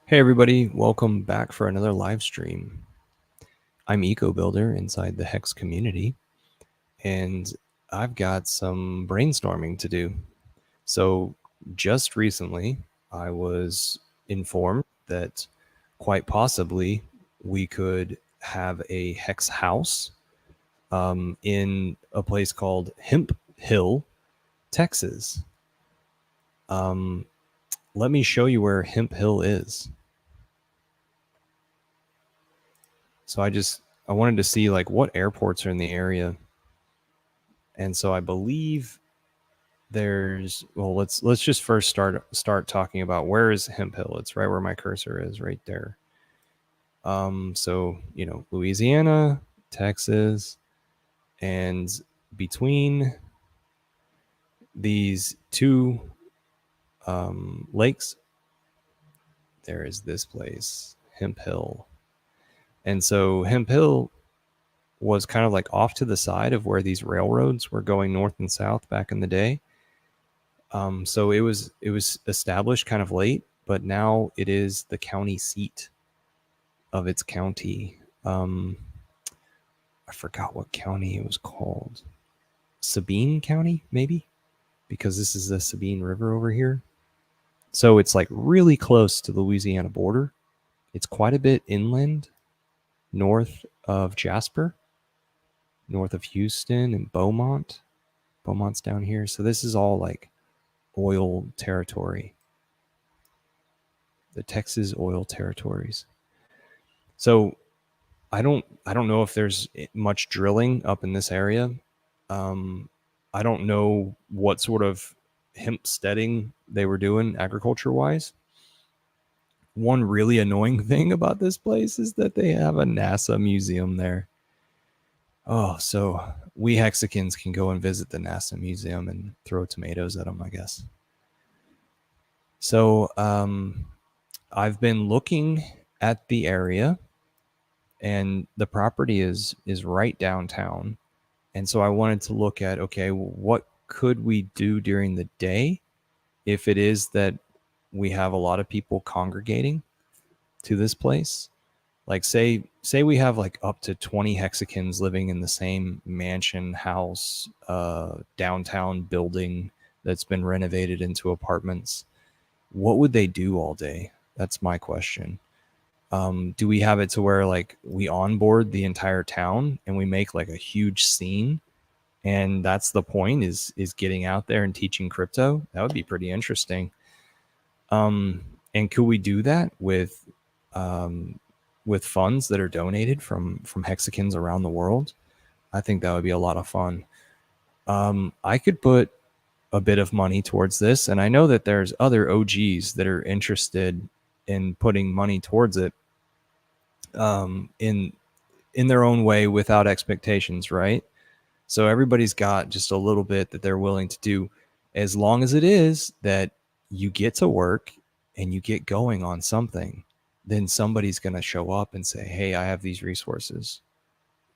Hey everybody, welcome back for another live stream. I'm Eco Builder inside the Hex community, and I've got some brainstorming to do. So just recently, I was informed that quite possibly we could have a Hex house in a place called Hemp Hill, Texas. Let me show you where Hemp Hill is. So I wanted to see like what airports are in the area. And so I believe let's just first start talking about where is Hemp Hill. It's right where my cursor is, right there. So Louisiana, Texas, and between these two lakes, there is this place, Hemp Hill. And so Hemp Hill was kind of like off to the side of where these railroads were going north and south back in the day. So it was established kind of late, but now it is the county seat of its county. I forgot what county it was called. Sabine County, maybe, because this is the Sabine River over here. So it's like really close to the Louisiana border. It's quite a bit inland, north of Jasper, north of Houston and Beaumont. Beaumont's down here. So this is all like oil territory, the Texas oil territories. So I don't know if there's much drilling up in this area. I don't know what sort of hemp steading they were doing agriculture wise. One really annoying thing about this place is that they have a NASA museum there. Oh, so we Hexicans can go and visit the NASA museum and throw tomatoes at them, I guess. So I've been looking at the area, and the property is right downtown. And so I wanted to look at, okay, what could we do during the day if it is that we have a lot of people congregating to this place? Like say we have like up to 20 Hexicans living in the same mansion house, downtown building that's been renovated into apartments. What would they do all day? That's my question. Do we have it to where like we onboard the entire town and we make like a huge scene, and that's the point, is getting out there and teaching crypto? That would be pretty interesting. And could we do that um, with funds that are donated from Hexicans around the world? I think that would be a lot of fun. I could put a bit of money towards this, and I know that there's other OGs that are interested in putting money towards it, in their own way without expectations, right? So everybody's got just a little bit that they're willing to do, as long as it is that you get to work and you get going on something. Then somebody's going to show up and say, hey, I have these resources.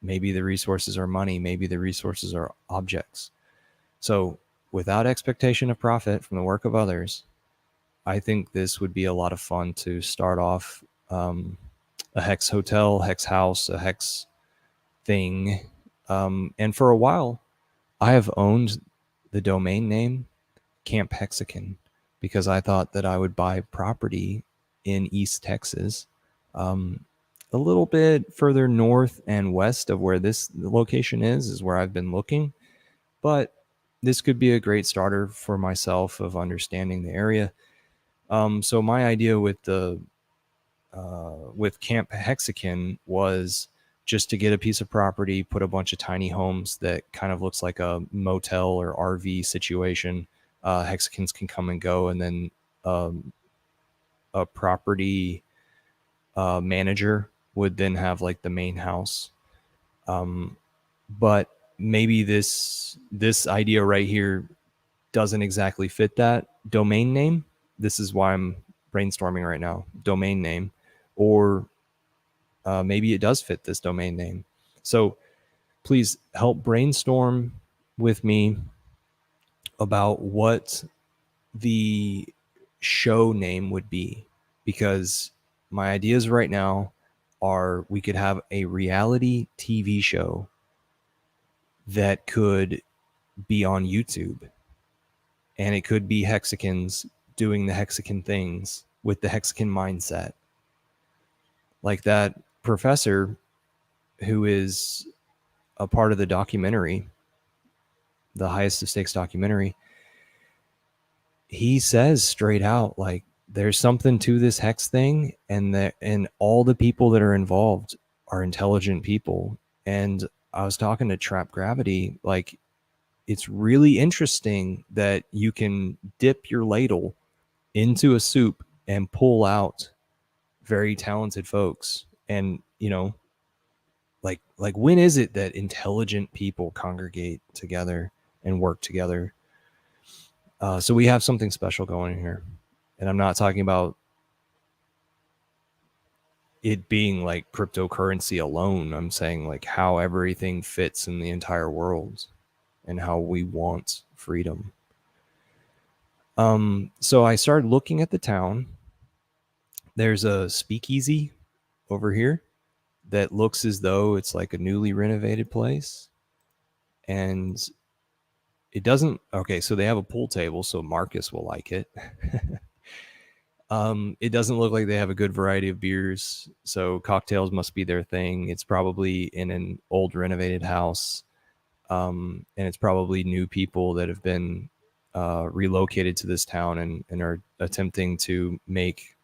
Maybe the resources are money, maybe the resources are objects. So without expectation of profit from the work of others, I think this would be a lot of fun to start off a Hex hotel, Hex house, a Hex thing. And for a while, I have owned the domain name Camp Hexican because I thought that I would buy property in East Texas, a little bit further north and west of where this location is where I've been looking. But this could be a great starter for myself of understanding the area. So my idea with Camp Hexican was just to get a piece of property, put a bunch of tiny homes that kind of looks like a motel or RV situation. Hexicans can come and go, and then a property manager would then have like the main house. But maybe this idea right here doesn't exactly fit that domain name. This is why I'm brainstorming right now. Domain name, or maybe it does fit this domain name. So please help brainstorm with me about what the show name would be, because my ideas right now are we could have a reality TV show that could be on YouTube, and it could be Hexicans doing the Hexican things with the Hexican mindset. Like that professor who is a part of the documentary, the highest of stakes documentary, he says straight out, like, there's something to this hex thing, and all the people that are involved are intelligent people. And I was talking to Trap Gravity, like, it's really interesting that you can dip your ladle into a soup and pull out very talented folks. And like when is it that intelligent people congregate together and work together? So we have something special going here, and I'm not talking about it being like cryptocurrency alone. I'm saying like how everything fits in the entire world and how we want freedom. So I started looking at the town. There's a speakeasy over here that looks as though it's like a newly renovated place. And it doesn't, okay, so they have a pool table, so Marcus will like it. It doesn't look like they have a good variety of beers, so cocktails must be their thing. It's probably in an old renovated house, and it's probably new people that have been relocated to this town and are attempting to make,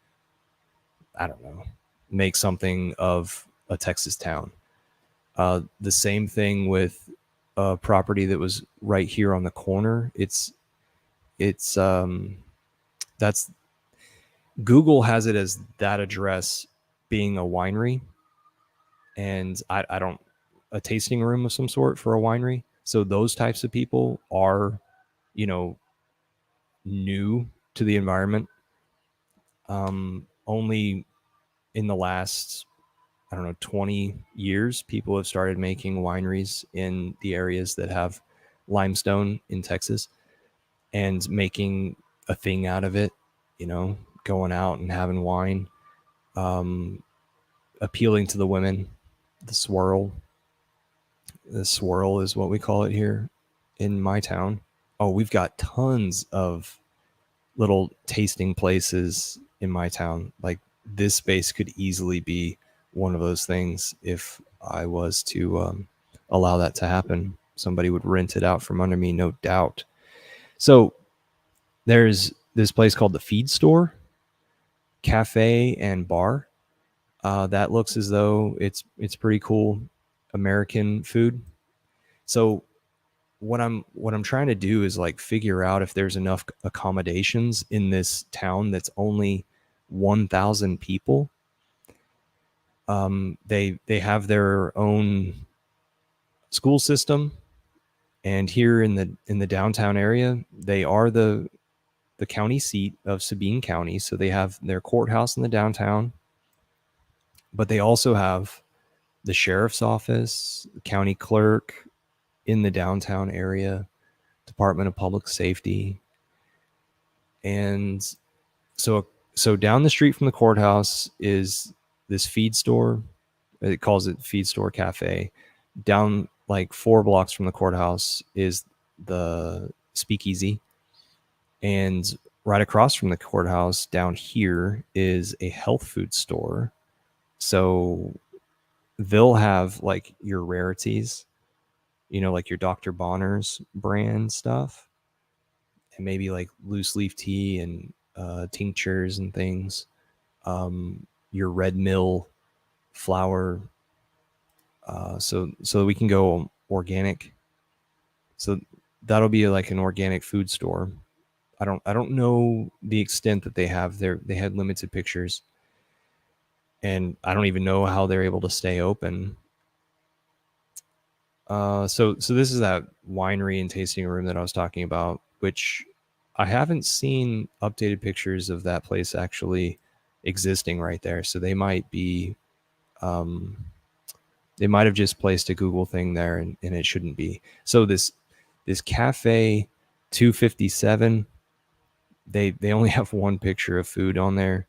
I don't know, make something of a Texas town. The same thing with a property that was right here on the corner. It's that's Google has it as that address being a winery, and I don't, a tasting room of some sort for a winery. So those types of people are, you know, new to the environment. Only in the last, I don't know, 20 years, people have started making wineries in the areas that have limestone in Texas and making a thing out of it, going out and having wine, um, appealing to the women. The swirl. The swirl is what we call it here in my town. Oh, we've got tons of little tasting places in my town. Like, this space could easily be one of those things if I was to allow that to happen. Somebody would rent it out from under me, no doubt. So there's this place called the Feed Store, cafe and bar. That looks as though it's pretty cool American food. So what I'm trying to do is like figure out if there's enough accommodations in this town that's only 1,000 people. They have their own school system, and here in the downtown area, they are the county seat of Sabine County. So they have their courthouse in the downtown, but they also have the sheriff's office, the county clerk in the downtown area, Department of Public Safety. And so down the street from the courthouse is this feed store. It calls it Feed Store Cafe. Down like 4 blocks from the courthouse is the speakeasy. And right across from the courthouse down here is a health food store. So they'll have like your rarities, like your Dr. Bonner's brand stuff, and maybe like loose leaf tea and tinctures and things. Your red mill flour. So we can go organic. So that'll be like an organic food store. I don't know the extent that they have there. They had limited pictures, and I don't even know how they're able to stay open. So this is that winery and tasting room that I was talking about, which I haven't seen updated pictures of that place actually existing right there. So they might be, they might have just placed a Google thing there, and it shouldn't be. So this cafe 257, they only have one picture of food on there.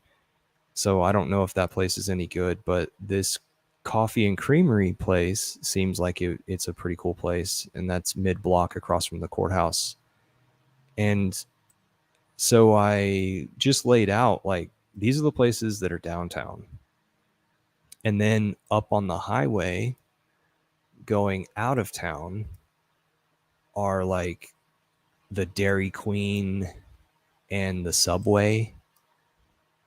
So I don't know if that place is any good, but this coffee and creamery place seems like it's a pretty cool place, and that's mid block across from the courthouse. And so I just laid out like these are the places that are downtown. And then up on the highway going out of town are like the Dairy Queen and the Subway.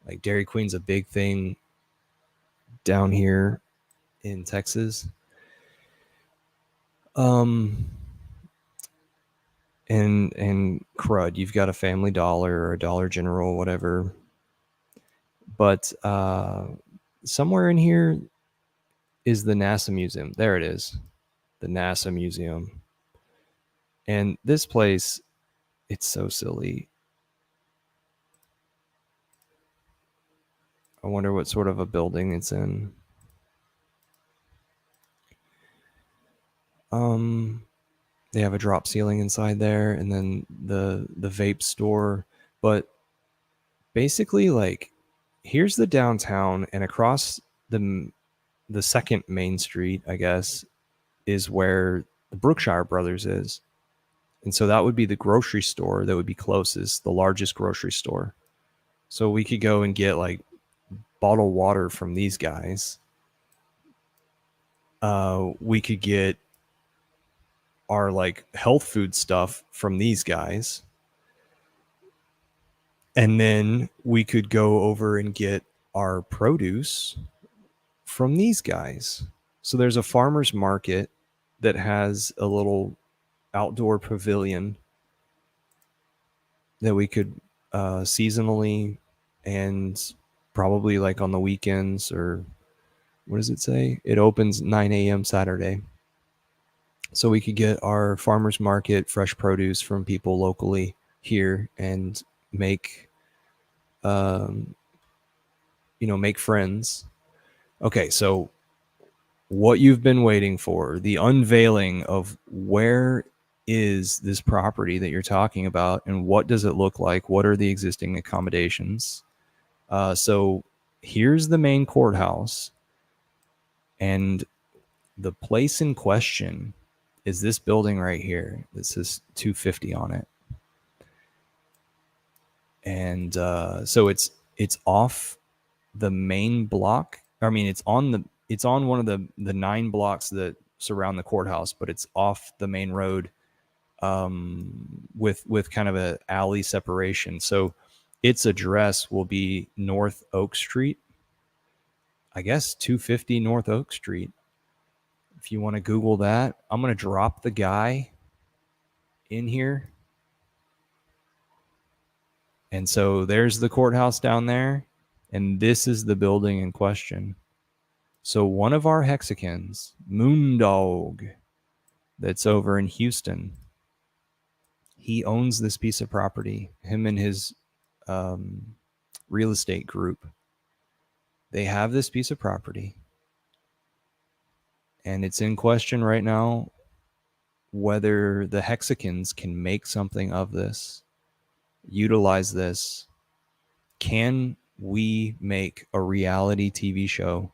Like Dairy Queen's a big thing down here in Texas. Um and crud, you've got a Family Dollar or a Dollar General, whatever. But somewhere in here is the NASA Museum. There it is. The NASA Museum. And this place, it's so silly. I wonder what sort of a building it's in. They have a drop ceiling inside there, and then the vape store. But basically, like, here's the downtown, and across the second main street, I guess, is where the Brookshire Brothers is. And so that would be the grocery store that would be closest, the largest grocery store. So we could go and get like bottled water from these guys. We could get our like health food stuff from these guys. And then we could go over and get our produce from these guys. So there's a farmer's market that has a little outdoor pavilion that we could seasonally and probably like on the weekends, or what does it say? It opens 9 a.m. Saturday. So we could get our farmer's market fresh produce from people locally here and make, um, make friends. Okay, so what you've been waiting for, the unveiling of where is this property that you're talking about and what does it look like? What are the existing accommodations? So here's the main courthouse, and the place in question is this building right here. This is 250 on it. And so it's off the main block. I mean, it's on one of the 9 blocks that surround the courthouse, but it's off the main road, with kind of a alley separation. So its address will be North Oak Street. I guess 250 North Oak Street. If you want to Google that, I'm going to drop the guy in here. And so there's the courthouse down there, and this is the building in question. So one of our Hexicans, Moondog, that's over in Houston, he owns this piece of property. Him and his real estate group, they have this piece of property, and it's in question right now whether the Hexicans can make something of this, utilize this. Can we make a reality TV show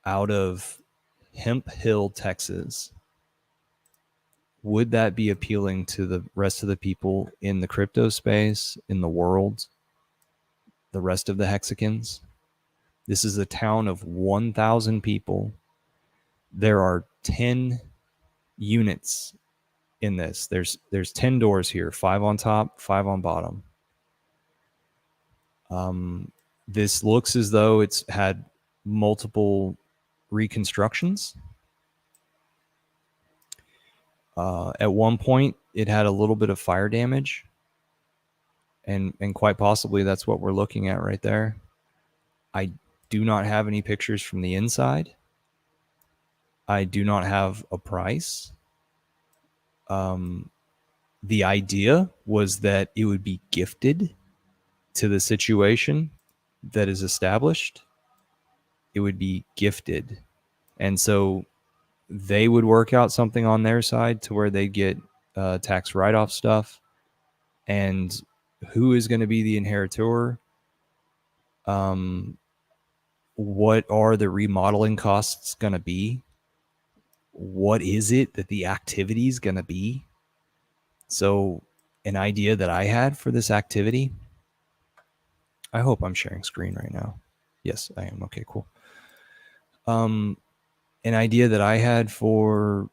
out of Hemp Hill, Texas? Would that be appealing to the rest of the people in the crypto space, in the world, the rest of the Hexicans? This is a town of 1,000 people. There are 10 units in this. There's 10 doors here, 5 on top, 5 on bottom. This looks as though it's had multiple reconstructions. At one point, it had a little bit of fire damage, and quite possibly that's what we're looking at right there. I do not have any pictures from the inside. I do not have a price. The idea was that it would be gifted to the situation that is established. It would be gifted. And so they would work out something on their side to where they get tax write-off stuff. And who is going to be the inheritor? What are the remodeling costs going to be? What is it that the activity is going to be? So, an idea that I had for this activity, I hope I'm sharing screen right now. Yes, I am. Okay, cool. An idea that I had for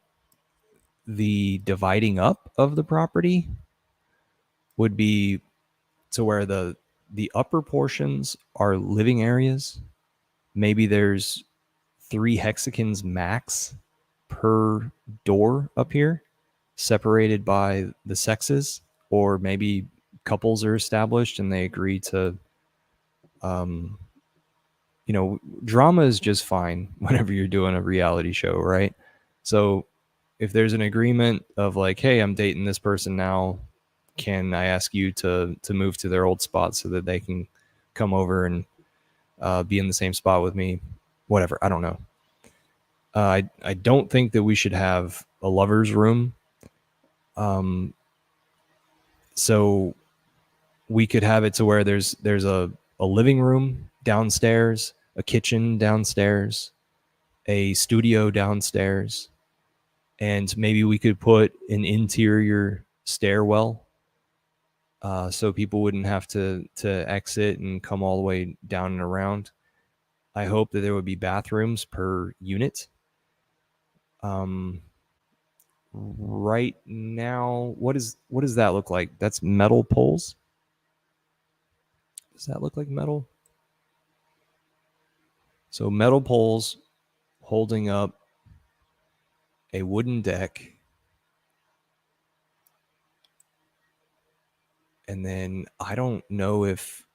the dividing up of the property would be to where the upper portions are living areas. Maybe there's 3 hexagons max per door up here, separated by the sexes, or maybe couples are established and they agree to, um, drama is just fine whenever you're doing a reality show, right? So if there's an agreement of like, hey, I'm dating this person now, can I ask you to move to their old spot so that they can come over and be in the same spot with me? Whatever, I don't know. I don't think that we should have a lover's room. So we could have it to where there's a living room downstairs, a kitchen downstairs, a studio downstairs, and maybe we could put an interior stairwell, so people wouldn't have to exit and come all the way down and around. I hope that there would be bathrooms per unit. Right now, what does that look like? That's metal poles. Does that look like metal? So metal poles holding up a wooden deck, and then I don't know if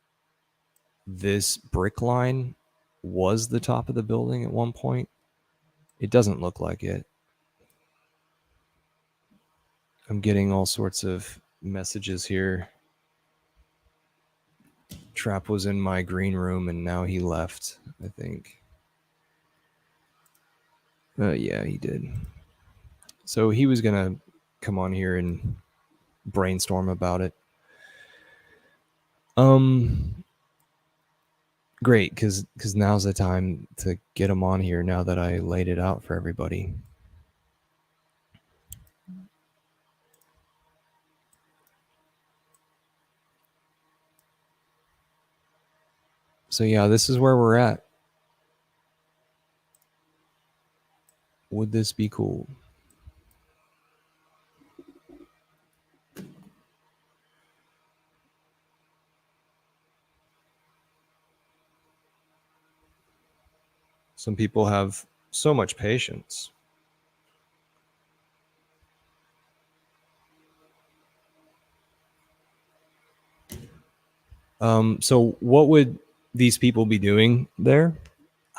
this brick line was the top of the building at one point. It doesn't look like it. I'm getting all sorts of messages here. Trap was in my green room and now he left, I think. Yeah, he did. So he was going to come on here and brainstorm about it. Great, because now's the time to get him on here now that I laid it out for everybody. So yeah, this is where we're at. Would this be cool? Some people have so much patience. So what would these people be doing there?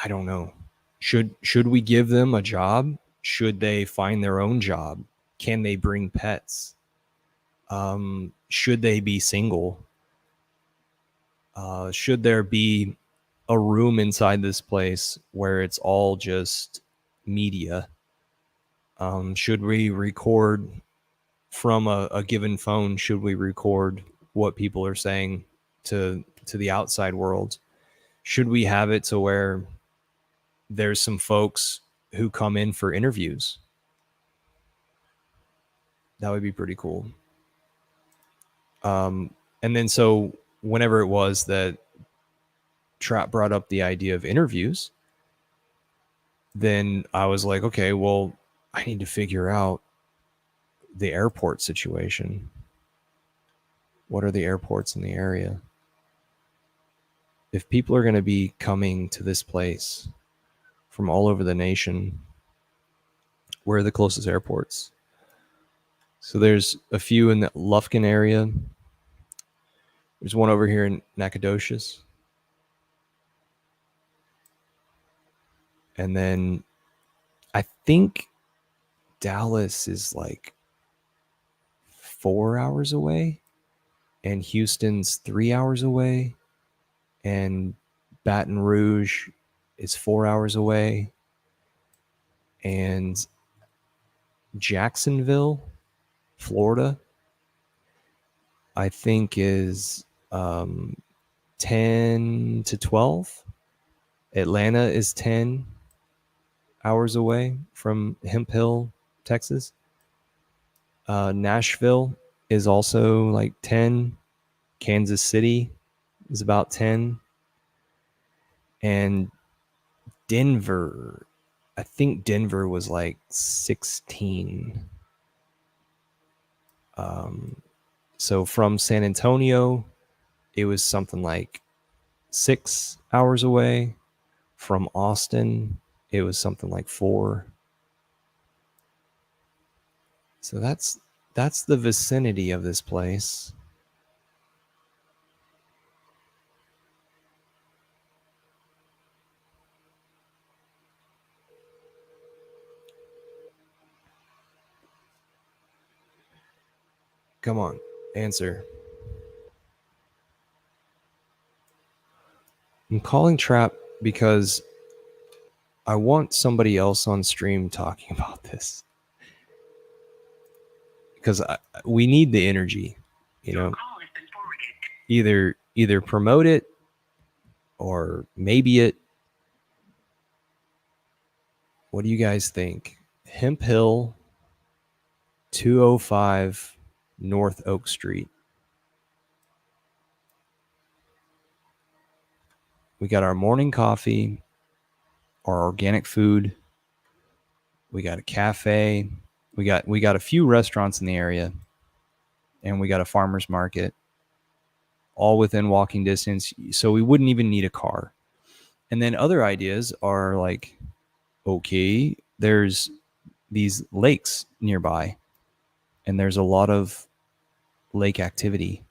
I don't know. Should we give them a job? Should they find their own job? Can they bring pets? Should they be single? Should there be a room inside this place where it's all just media? Should we record from a given phone? Should we record what people are saying to the outside world? Should we have it to where there's some folks who come in for interviews? That would be pretty cool. And then so whenever it was that Trap brought up the idea of interviews, then I was like, okay, well, I need to figure out the airport situation. What are the airports in the area? If people are going to be coming to this place from all over the nation, where are the closest airports? So there's a few in the Lufkin area. There's one over here in Nacogdoches. And then I think Dallas is like 4 hours away, and Houston's 3 hours away, and Baton Rouge is 4 hours away, and Jacksonville, Florida, I think is 10 to 12. Atlanta is 10 hours away from Hemp Hill, Texas. Nashville is also like 10. Kansas City is about 10. And Denver, I think Denver was like 16. So from San Antonio, it was something like 6 hours away. From Austin, it was something like 4. So that's the vicinity of this place. Come on, answer. I'm calling Trap because I want somebody else on stream talking about this. Because we need the energy, you know. Either promote it or maybe it. What do you guys think? Hemp Hill, 205 North Oak Street. We got our morning coffee, our organic food. We got a cafe. We got a few restaurants in the area, and we got a farmer's market, all within walking distance. So we wouldn't even need a car. And then other ideas are like, okay, there's these lakes nearby, and there's a lot of lake activity.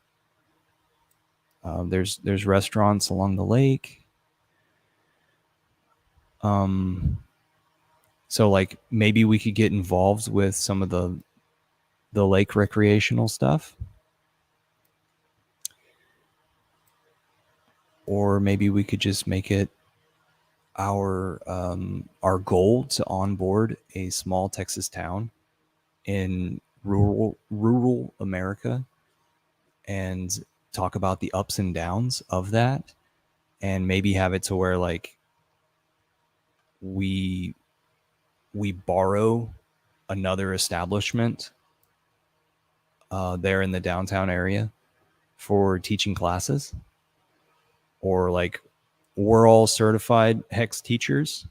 There's restaurants along the lake. So like maybe we could get involved with some of the lake recreational stuff. Or maybe we could just make it our goal to onboard a small Texas town in rural America and talk about the ups and downs of that, and maybe have it to where like we borrow another establishment there in the downtown area for teaching classes, or like we're all certified hex teachers.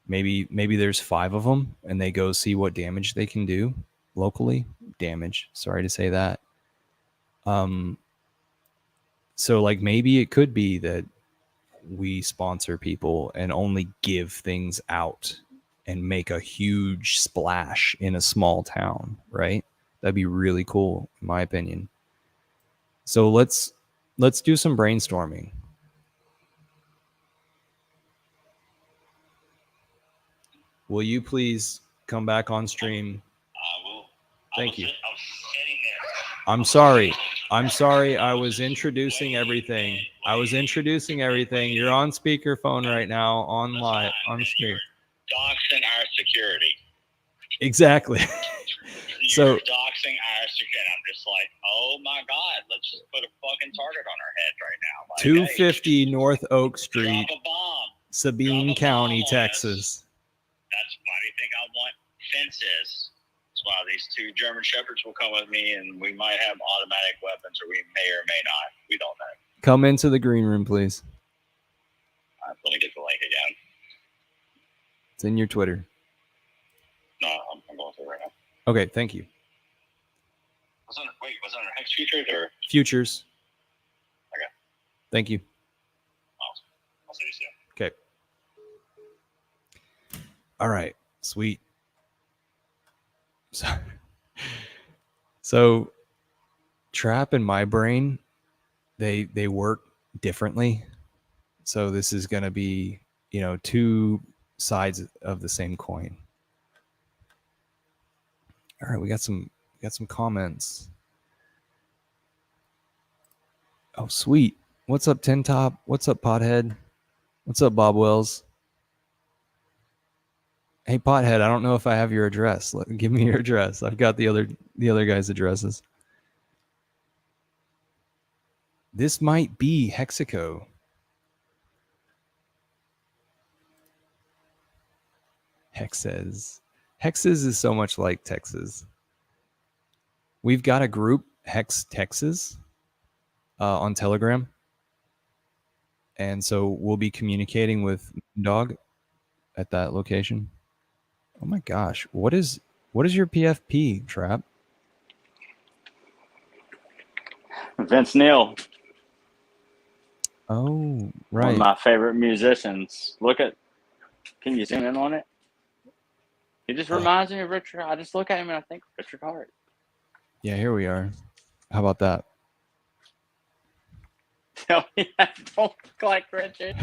Maybe there's 5 of them and they go see what damage they can do locally. Damage, sorry to say that. So like maybe it could be that we sponsor people and only give things out and make a huge splash in a small town, right? That'd be really cool, in my opinion. So let's do some brainstorming. Will you please come back on stream? I will. Thank you. I was sitting there. I'm sorry. I was introducing everything. You're on speakerphone right now, on live, on stream. Doxing our security. Exactly. So You're doxing our security. I'm just like, oh my God, let's just put a fucking target on our head right now. Like, 250 North Oak Street, drop a bomb. Sabine County, Texas. That's why do you think I want fences? That's why these 2 German Shepherds will come with me, and we might have automatic weapons, or we may or may not. We don't know. Come into the green room, please. Let me get the link again. It's in your Twitter. No, I'm going through it right now. Okay, thank you. Was it under Hex Futures or? Futures. Okay. Thank you. Awesome. I'll see you soon. Okay. All right. Sweet. So Trap and my brain, they work differently. So this is going to be, 2 sides of the same coin. All right, we got some comments. Oh, sweet. What's up, Tin Top? What's up, Pothead? What's up, Bob Wells? Hey, Pothead, I don't know if I have your address. Give me your address. I've got the other guys' addresses. This might be Hexico. Hexes. Hexes is so much like Texas. We've got a group, Hex Texas, on Telegram. And so we'll be communicating with Dog at that location. Oh my gosh. What is your PFP, Trap? Vince Neil. Oh, right. One of my favorite musicians. Can you zoom in on it? He just reminds me of Richard. I just look at him and I think Richard Hart. Yeah, here we are. How about that? Tell me I don't look like Richard.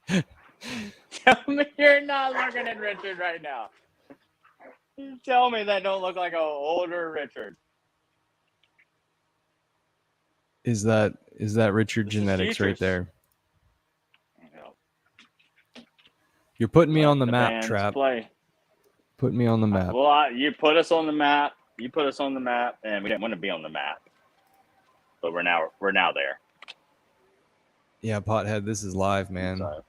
Tell me you're not looking at Richard right now. You tell me that don't look like an older Richard. Is that Richard This genetics right there? Yep. You're putting me Let on the map, bands Trap. play. Put me on the map. Well, you put us on the map. You put us on the map, and we didn't want to be on the map, but we're now there. Yeah, Pothead, this is live, man. So,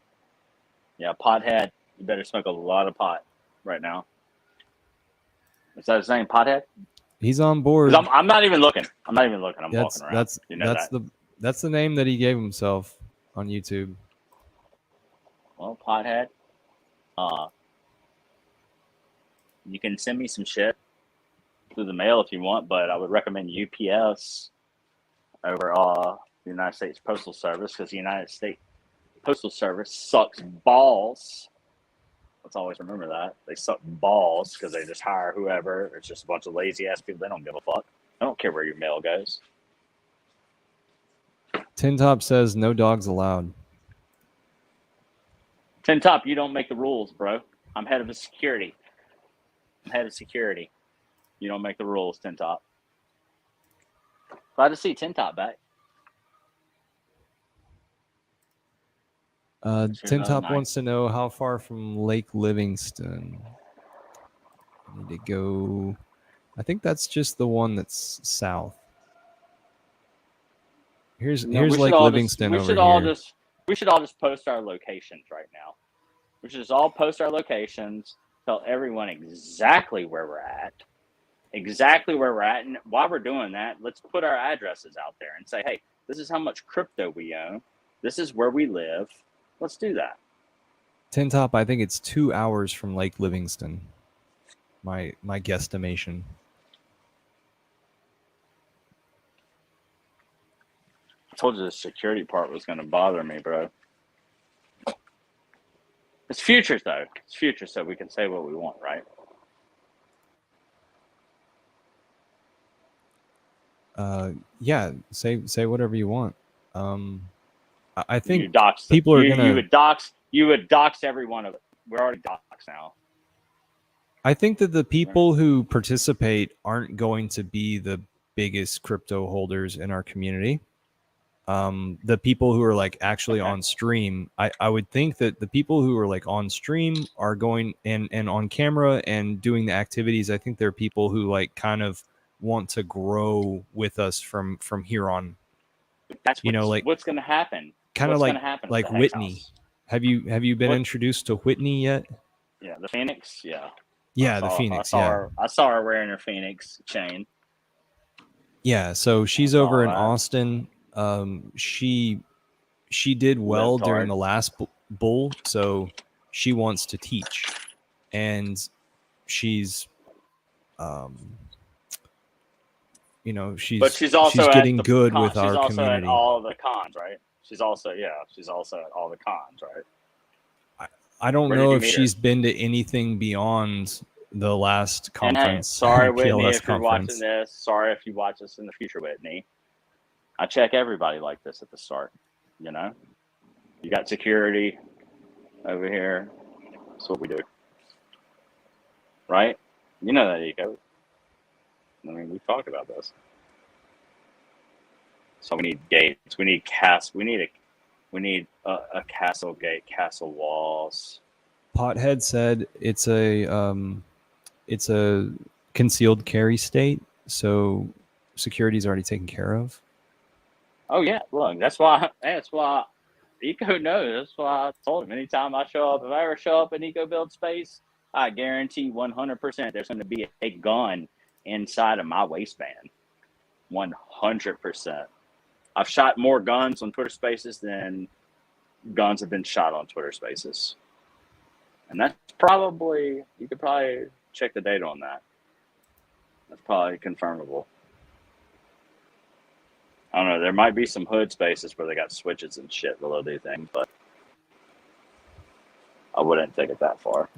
yeah, Pothead, you better smoke a lot of pot right now. Is that his name, Pothead? He's on board. I'm not even looking. I'm walking around. That's the name that he gave himself on YouTube. Well, Pothead, you can send me some shit through the mail if you want, but I would recommend UPS over the United States Postal Service, because the United States Postal Service sucks balls. Let's always remember that. They suck balls because they just hire whoever. It's just a bunch of lazy ass people. They don't give a fuck. I don't care where your mail goes. Tin Top says no dogs allowed. Tin Top, you don't make the rules, bro. I'm head of security. You don't make the rules, Tin Top. Glad to see Tin Top back. Tin Top wants to know how far from Lake Livingston. I need to go. I think that's just the one that's south. Here's Lake Livingston over here. We should all just post our locations right now. We should just all post our locations, tell everyone exactly where we're at. And while we're doing that, let's put our addresses out there and say, hey, this is how much crypto we own. This is where we live. Let's do that. Tin Top, I think it's 2 hours from Lake Livingston. My guesstimation. I told you the security part was going to bother me, bro. It's future, though. It's future, so we can say what we want, right? Yeah, say whatever you want. I think people are gonna. You would dox every one of it. We're already doxed now. I think that the people who participate aren't going to be the biggest crypto holders in our community. The people who are like actually on stream, I would think that the people who are like on stream are going and on camera and doing the activities. I think they're people who like kind of want to grow with us from here on. That's what's going to happen. Kind of like Whitney. Have you been introduced to Whitney yet? Yeah, the Phoenix. Yeah. Yeah, the Phoenix. I saw her wearing her Phoenix chain. Yeah, so she's over in Austin. She did well during the last bull, so she wants to teach, and she's she's getting good with our community. She's also at all the cons, right? She's also at all the cons, right? I don't know if she's been to anything beyond the last conference. Sorry, Whitney, if you're watching this. Sorry if you watch this in the future, Whitney. I check everybody like this at the start. You know, you got security over here. That's what we do, right? You know that, Eco. I mean, we talked about this. So we need gates. We need We need a castle gate, castle walls. Pothead said it's a concealed carry state, so security's already taken care of. Oh yeah, look, that's why. That's why Eco knows. That's why I told him. Anytime I show up, if I ever show up in Eco Build space, I guarantee 100% there's going to be a gun inside of my waistband. 100%. I've shot more guns on Twitter Spaces than guns have been shot on Twitter Spaces, and that's probably, you could probably check the data on that. That's probably confirmable. I don't know. There might be some hood spaces where they got switches and shit where they'll do things, but I wouldn't take it that far.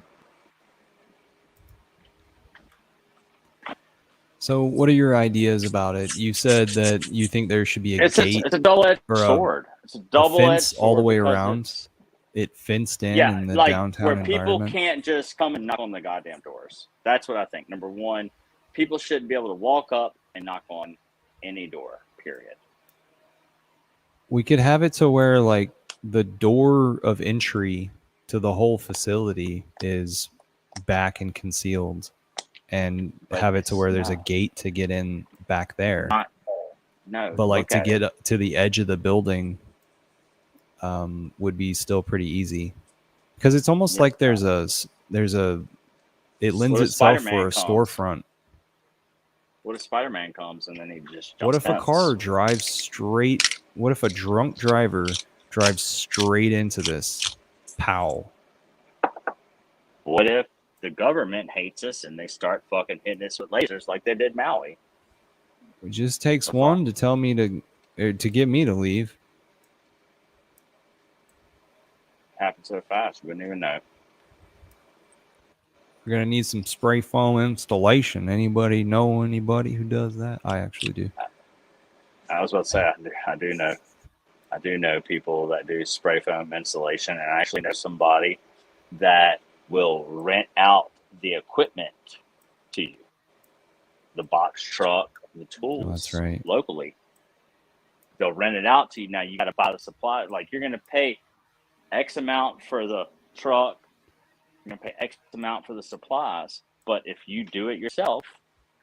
So, what are your ideas about it? You said that you think there should be a gate. It's a double-edged or sword. It's a a double-edged fence sword all the way because around. It fenced in yeah, the like downtown where people environment. can't just come and knock on the goddamn doors. That's what I think. Number one, people shouldn't be able to walk up and knock on any door. Period. We could have it to where like the door of entry to the whole facility is back and concealed, and But have it to where there's a no, gate to get in back there. no. But like Look to at get it. to the edge of the building would be still pretty easy, because it's almost Yes, like there's a it lends what if itself for Spider-Man a comes? storefront. What if Spider-Man comes and then he just What jumps if a car fence? drives straight? What if a drunk driver drives straight into this? Pow. What if the government hates us and they start fucking hitting us with lasers like they did Maui? It just takes The one fuck? to tell me to get me to leave. Happened so fast, we wouldn't even know. We're gonna need some spray foam installation. Anybody know anybody who does that? I actually do. I was about to say, I do know. I do know people that do spray foam insulation, and I actually know somebody that will rent out the equipment to you, the box truck, the Oh, that's tools right. locally. They'll rent it out to you. Now you got to buy the supply. Like you're going to pay X amount for the truck. You're going to pay X amount for the supplies. But if you do it yourself,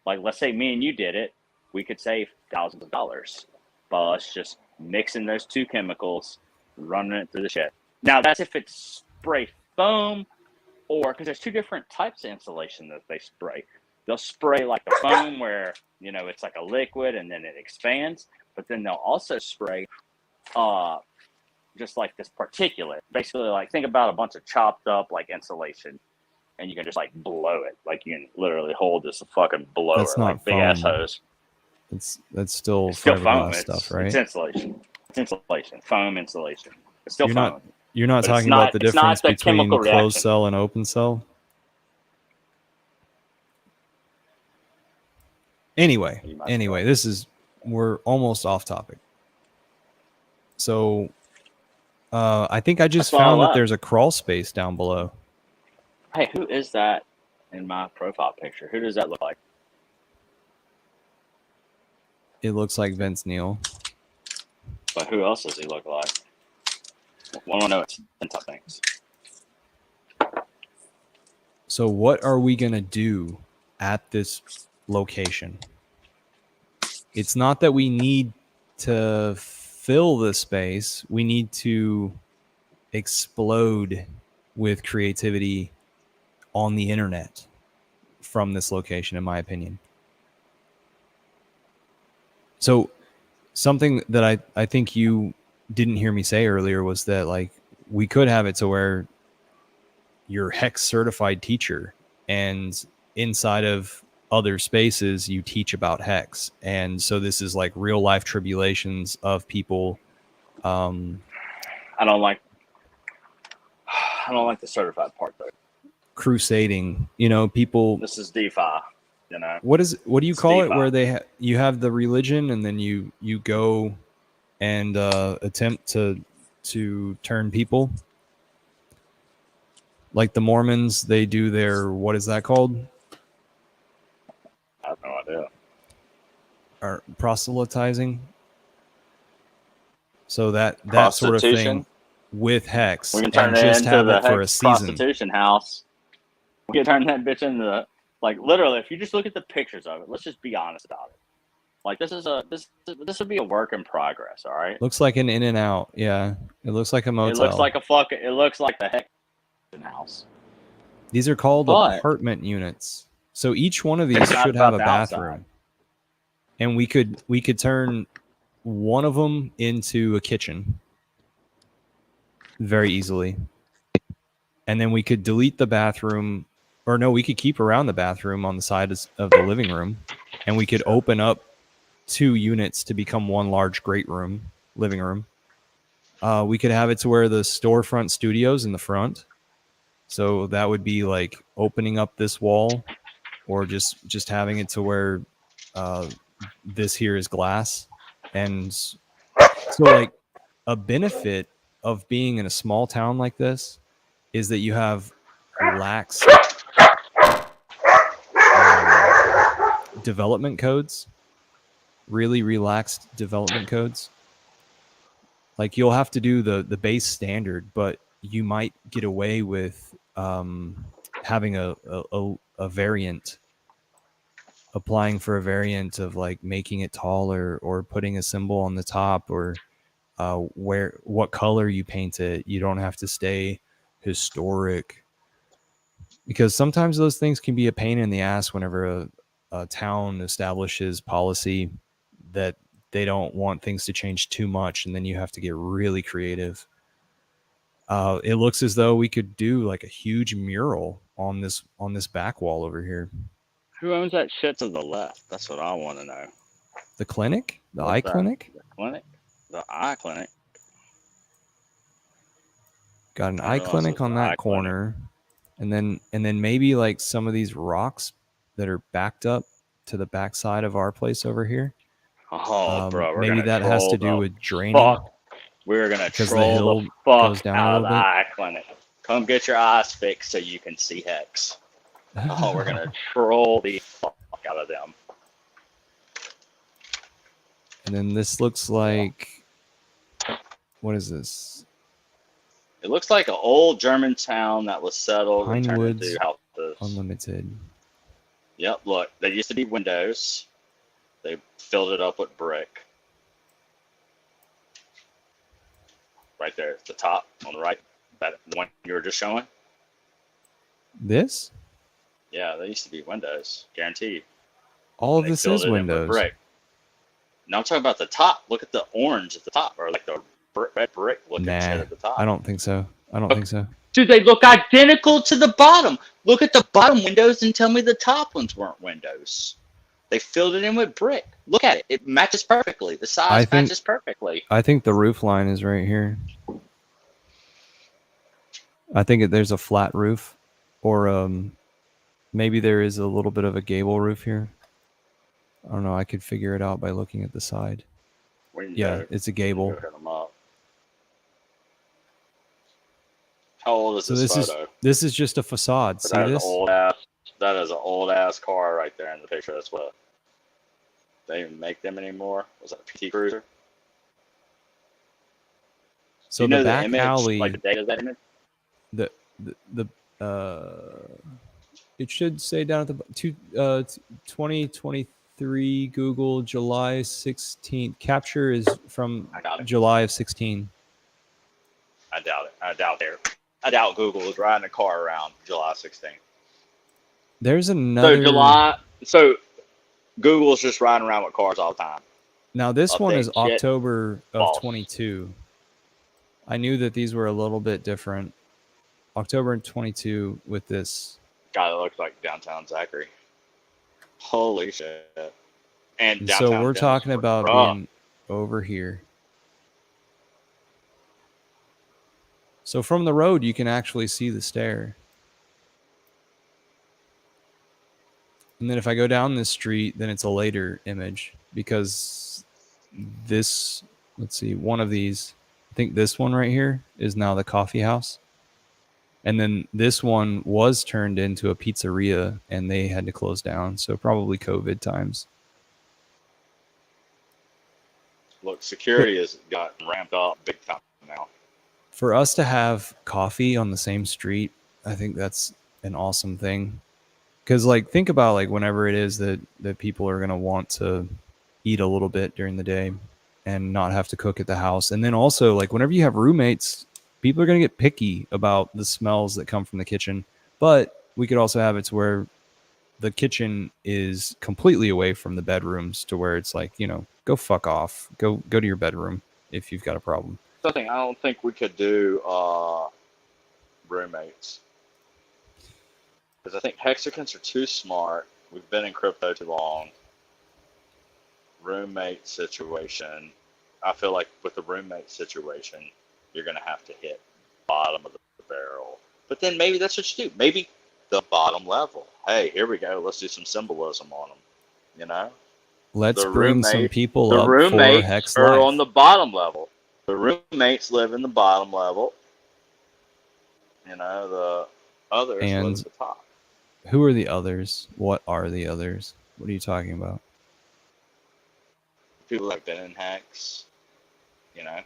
like let's say me and you did it, we could save thousands of dollars by us just mixing those two chemicals, running it through the shed. Now that's if it's spray foam, or because there's two different types of insulation that they spray. They'll spray like the foam where it's like a liquid and then it expands, but then they'll also spray just like this particulate. Basically, like think about a bunch of chopped up like insulation, and you can just like blow it. Like you can literally hold this fucking blower, That's not like big ass foam. hose. That's still It's still foam. fiberglass stuff, It's right? insulation. It's insulation. Foam insulation. It's still You're foam. not But it's talking about the difference not the between chemical closed reaction. cell and open cell. Anyway, we're almost off topic. So I think I just found that there's a crawl space down below. Hey, who is that in my profile picture? Who does that look like? It looks like Vince Neil. But who else does he look like? I want to know it's 10 top things. So what are we going to do at this location? It's not that we need to fill the space. We need to explode with creativity on the internet from this location, in my opinion. So something that I think you didn't hear me say earlier was that like we could have it to where you're Hex certified teacher, and inside of other spaces you teach about Hex. And so this is like real life tribulations of people. I don't like the certified part though. Crusading, people. This is DeFi, What do you call it? DeFi. Where you have the religion, and then you go and attempt to turn people. Like the Mormons, they do their, what is that called? I have no idea. Or proselytizing. So that sort of thing with Hex, We can turn and just into have the it for a Hex season. prostitution house. We can turn that bitch into like literally. If you just look at the pictures of it, let's just be honest about it. Like this would be a work in progress. All right. Looks like an in and out. Yeah, it looks like a It looks motel. like a fucking. It looks like the Hexican house. These are called But apartment units. So each one of these it's not should have about a the outside. bathroom, and we could turn one of them into a kitchen very easily, and then we could delete the bathroom, or no, we could keep around the bathroom on the side of the living room, and we could open up 2 units to become one large great room, living room. We could have it to where the storefront studios in the front. So that would be like opening up this wall, or just having it to where uh, this here is glass. And so, like, a benefit of being in a small town like this is that you have lax development codes, really relaxed development codes. Like, you'll have to do the base standard, but you might get away with having a variant, applying for a variant of like making it taller or putting a symbol on the top, or what color you paint it. You don't have to stay historic, because sometimes those things can be a pain in the ass whenever a town establishes policy that they don't want things to change too much, and then you have to get really creative. It looks as though we could do like a huge mural on this back wall over here. Who owns that shit to the left? That's what I want to know. The clinic, the What's eye that? clinic, The clinic, the eye clinic. got an I eye didn't realize it clinic was on the eye that clinic. corner, and then maybe like some of these rocks that are backed up to the backside of our place over here. Oh, bro, we're Maybe gonna that has troll to do the with draining, fuck. We're gonna because the troll the hill fuck goes down a out of little the bit. eye clinic. Come get your eyes fixed so you can see Hex. Oh, we're gonna troll the fuck out of them. And then this looks like, what is this? It looks like an old German town that was settled and turned Pinewoods into houses. Unlimited. Yep, look, they used to be windows. They filled it up with brick. Right there, at the top on the right, that the one you were just showing. This? Yeah, they used to be windows, guaranteed. All of They this filled is it in with windows. brick. Now I'm talking about the top. Look at the orange at the top, or like the red brick looking shit Nah, at the top. I don't think so. I don't think so. Dude, they look identical to the bottom. Look at the bottom windows and tell me the top ones weren't windows. They filled it in with brick. Look at it. It matches perfectly. The size matches perfectly. I think the roof line is right here. I think there's a flat roof, or maybe there is a little bit of a gable roof here. I don't know. I could figure it out by looking at the side. Yeah, it's a gable. Go hit them up. How old is So this photo? this is just a facade. See That is this? that is an old ass car right there in the picture. That's what they even make them anymore. Was that a PT Cruiser? So you know the back image, alley, like the date of that image. the it should say down at the 2023 Google July 16th. Capture is from July of 16. I doubt it. I doubt Google was riding a car around July 16th. There's another. So Google's just riding around with cars all the time. Now this one is October of 22. I knew that these were a little bit different. October 22 with this. God, it looks like downtown Zachary. Holy shit. And so we're talking about being over here. So from the road, you can actually see the stair. And then if I go down this street, then it's a later image, because this, let's see, one of these, I think this one right here is now the coffee house. And then this one was turned into a pizzeria and they had to close down. So probably COVID times. Look, security has gotten ramped up big time now. For us to have coffee on the same street, I think that's an awesome thing. Because, like, think about, like, whenever it is that people are going to want to eat a little bit during the day and not have to cook at the house. And then also, like, whenever you have roommates, people are going to get picky about the smells that come from the kitchen. But we could also have it to where the kitchen is completely away from the bedrooms, to where it's like, go fuck off, go to your bedroom if you've got a problem. Something I don't think we could do roommates. Because I think Hexicans are too smart. We've been in crypto too long. Roommate situation. I feel like with the roommate situation, you're going to have to hit bottom of the barrel. But then maybe that's what you do. Maybe the bottom level. Hey, here we go. Let's do some symbolism on them. You know? Let's bring some people The up for roommates Hex are Life. on the bottom level. The roommates live in the bottom level. You know, the others live And at the top. who are the others? What are the others? What are you talking about? People that have been in Hex, you know. I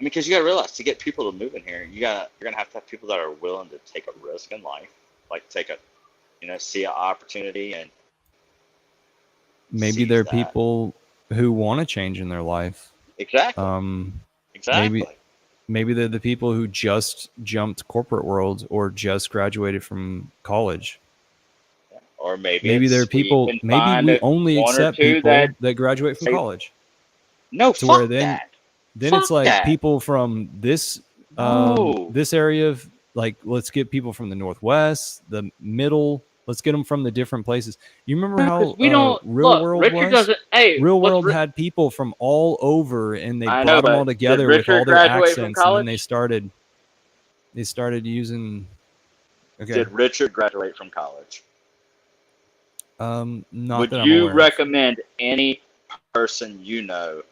mean, because you got to realize, to get people to move in here, you're gonna have to have people that are willing to take a risk in life, like see an opportunity and Maybe seize they're that. people who want to change in their life. Exactly. Exactly. Maybe they're the people who just jumped corporate world or just graduated from college. Yeah. Or Maybe they're people. Maybe we only one or accept two people that that graduate from college. no, To where fuck that. then it's Fuck like that. people from No. this area of, like, let's get people from the Northwest, the middle. Let's get them from the different places. You remember Because how we don't Real look. World Richard was? doesn't. Hey, Real World had people from all over, and they I know, brought them all but did together with all Richard their graduate from accents, and then college? they started using. Okay. Did Richard graduate from college? Not Would that I'm you aware of. recommend any person you know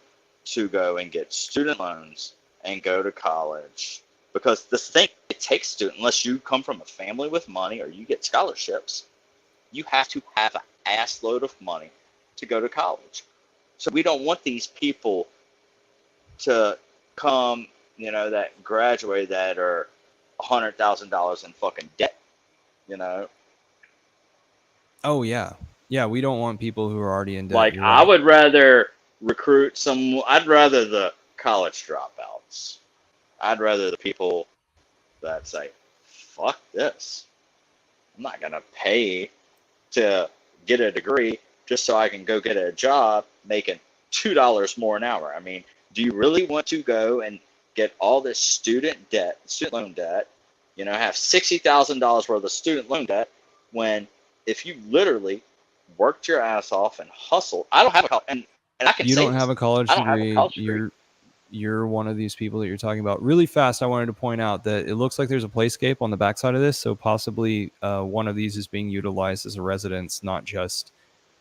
to go and get student loans and go to college? Because the thing, it takes student, unless you come from a family with money or you get scholarships, you have to have an ass load of money to go to college. So we don't want these people to come, that graduate that are $100,000 in fucking debt, you know? Oh yeah, yeah. We don't want people who are already in debt. Like, You're I right. would rather I'd rather the college dropouts. I'd rather the people that say, fuck this. I'm not going to pay to get a degree just so I can go get a job making $2 more an hour. I mean, do you really want to go and get all this student loan debt, have $60,000 worth of student loan debt when if you literally worked your ass off and hustled? I don't have a college, and I can You say don't this. have a college I don't have a degree. college degree. You're one of these people that you're talking about. Really fast, I wanted to point out that it looks like there's a playscape on the backside of this, so possibly one of these is being utilized as a residence, not just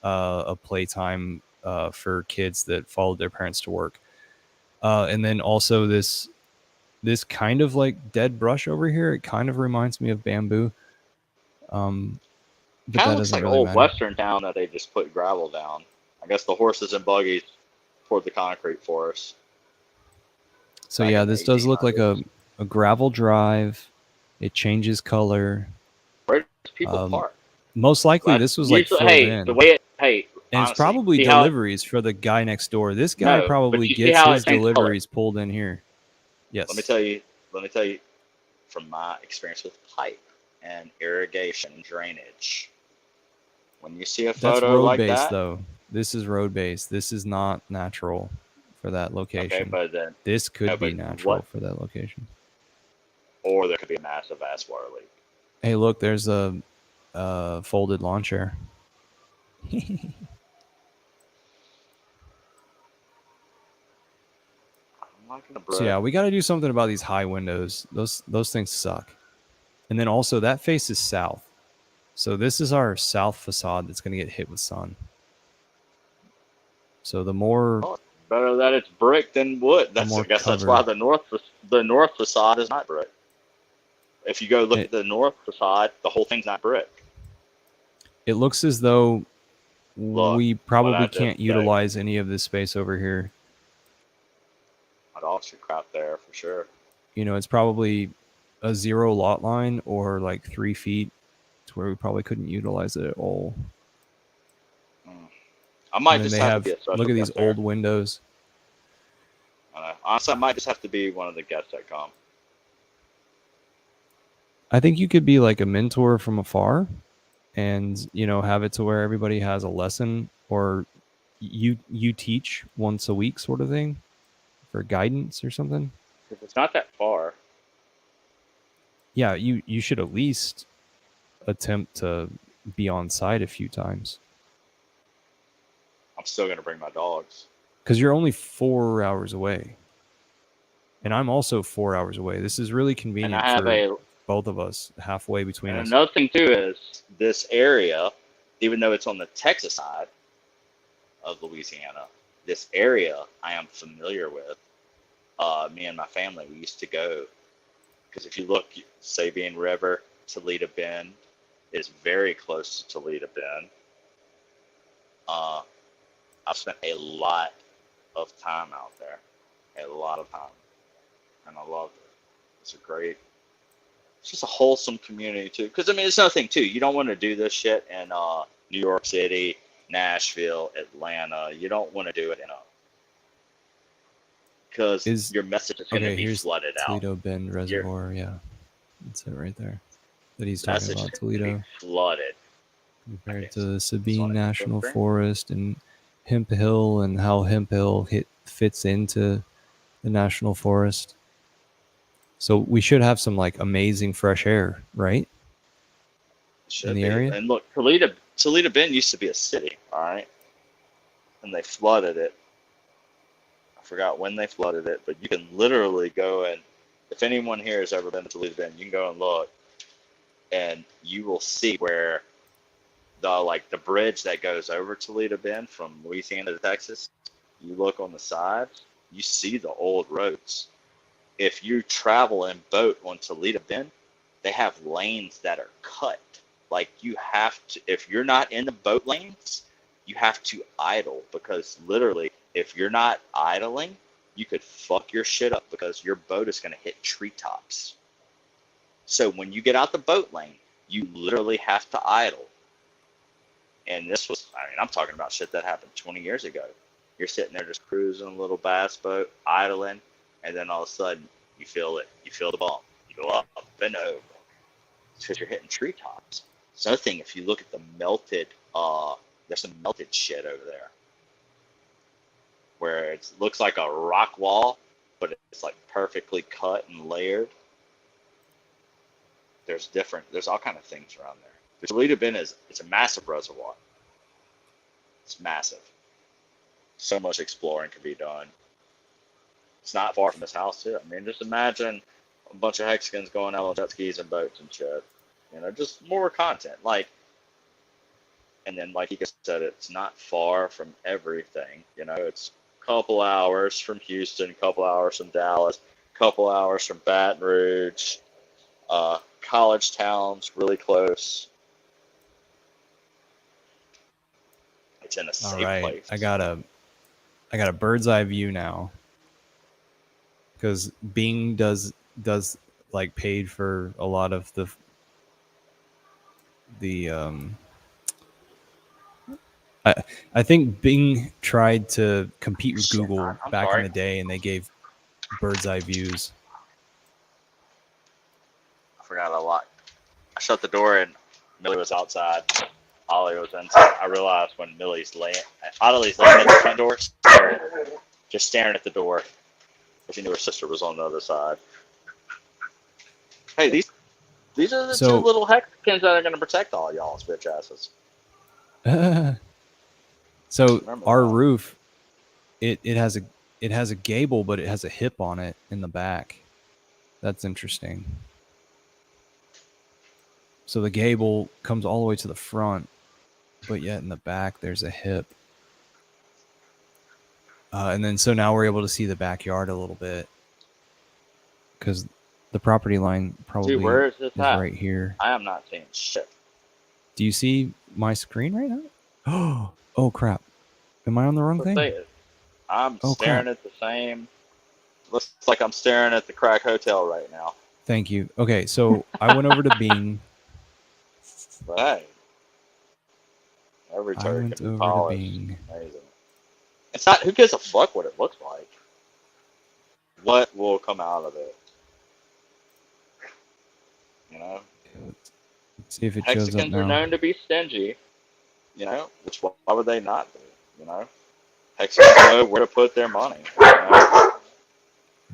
a playtime for kids that followed their parents to work. And then also this kind of like dead brush over here. It kind of reminds me of bamboo, but Kind that of looks doesn't like an really old matter. western town that they just put gravel down. I guess the horses and buggies poured the concrete for us. So Back yeah, in the this does look like 1800s. a gravel drive. It changes color. Where does people park? Most likely this was like Usually, filled hey, the in. way And it's honestly, probably see how deliveries for the guy next door. This guy no, but probably you see gets how his it changed color. deliveries pulled in here. Yes. Let me tell you from my experience with pipe and irrigation and drainage. When you see a That's photo road like based that, though. This is road based. This is not natural for that okay, location. but then This no, could be but natural what? for that location. Or there could be a massive ass water leak. Hey, look, there's a folded lawn chair. So yeah, we got to do something about these high windows. Those things suck. And then also that faces south. So this is our south facade that's going to get hit with sun. So the more Better that it's brick than wood. I guess that's why cover. the north facade is not brick. If you go look at the north facade, the whole thing's not brick. It looks as though Look, we probably can't utilize any of this space over here. My dog should crap there for sure. It's probably a 0 lot line or like 3 feet to where we probably couldn't utilize it at all. I might And then just they have to be have, a special look at these guest there. old windows. Honestly, I might just have to be one of the guests that come. I think you could be like a mentor from afar and, have it to where everybody has a lesson, or you teach once a week sort of thing for guidance or something. Because it's not that far. Yeah, you should at least attempt to be on site a few times, I'm still going to bring my dogs. because you're only 4 hours away. And I'm also 4 hours away. This is really And convenient I have for a. both of us, halfway between And us. another thing too is this area, even though it's on the Texas side of Louisiana, this area I am familiar with. Me and my family, we used to go, because if you look, Sabine River, Toledo Bend is very close to Toledo Bend. I've spent a lot of time out there, a lot of time, and I loved it. It's just a wholesome community too. Because I mean, it's another thing too. You don't want to do this shit in New York City, Nashville, Atlanta. You don't want to do it in because your message is going to be Here's flooded out. Toledo Bend Reservoir. Yeah, that's it right there. That he's talking Message about is going to Toledo. be flooded. Compared to the Sabine Sorry, National okay. Forest and Hemp Hill, and how Hemp Hill fits into the National Forest. So we should have some like amazing fresh air, right? Should In the be. area. And look, Toledo Bend used to be a city, all right? And they flooded it. I forgot when they flooded it, but you can literally go and, if anyone here has ever been to Toledo Bend, you can go and look, and you will see where the bridge that goes over Toledo Bend from Louisiana to Texas. You look on the sides, you see the old roads. If you travel in boat on Toledo Bend, they have lanes that are cut. Like you have to, if you're not in the boat lanes, you have to idle, because literally, if you're not idling, you could fuck your shit up because your boat is going to hit treetops. So when you get out the boat lane, you literally have to idle. And this was, I mean, I'm talking about shit that happened 20 years ago. You're sitting there just cruising a little bass boat, idling, and then all of a sudden you feel it. You feel the bump. You go up and over. It's because you're hitting treetops. It's another thing, if you look at the melted, there's some melted shit over there where it looks like a rock wall, but it's like perfectly cut and layered. There's all kind of things around there. The Toledo Bend it's a massive reservoir. It's massive. So much exploring can be done. It's not far from this house too. I mean, just imagine a bunch of Hexicans going out on jet skis and boats and shit. Just more content. And then like you said, it's not far from everything. It's a couple hours from Houston, a couple hours from Dallas, a couple hours from Baton Rouge. College towns really close. It's in a safe place. I got a bird's eye view now, because Bing does like paid for a lot of the I think Bing tried to compete with Google back in the day, and they gave bird's eye views. I forgot a lot. I shut the door and Millie was outside. Ollie was inside. I realized when Ollie's laying at the front door, just staring at the door. She knew her sister was on the other side. Hey, these are the two little Hexicans that are going to protect all y'all's bitch asses. So our roof, it has a gable, but it has a hip on it in the back. That's interesting. So the gable comes all the way to the front, but yet in the back there's a hip. And then so now we're able to see the backyard a little bit, because the property line probably where is this at? Right here. I am not seeing shit. Do you see my screen right now? Oh crap. Am I on the wrong thing? I'm staring at the same. Looks like I'm staring at the Crack Hotel right now. Thank you. Okay, so I went over to Bing. Right. Every I turd went can be over to polished. Bing. Amazing. It's not. Who gives a fuck what it looks like? What will come out of it? You know, Let's see if it shows up Hexicans are now. known to be stingy. You know, which why would they not be? You know, Hexicans know where to put their money. You know?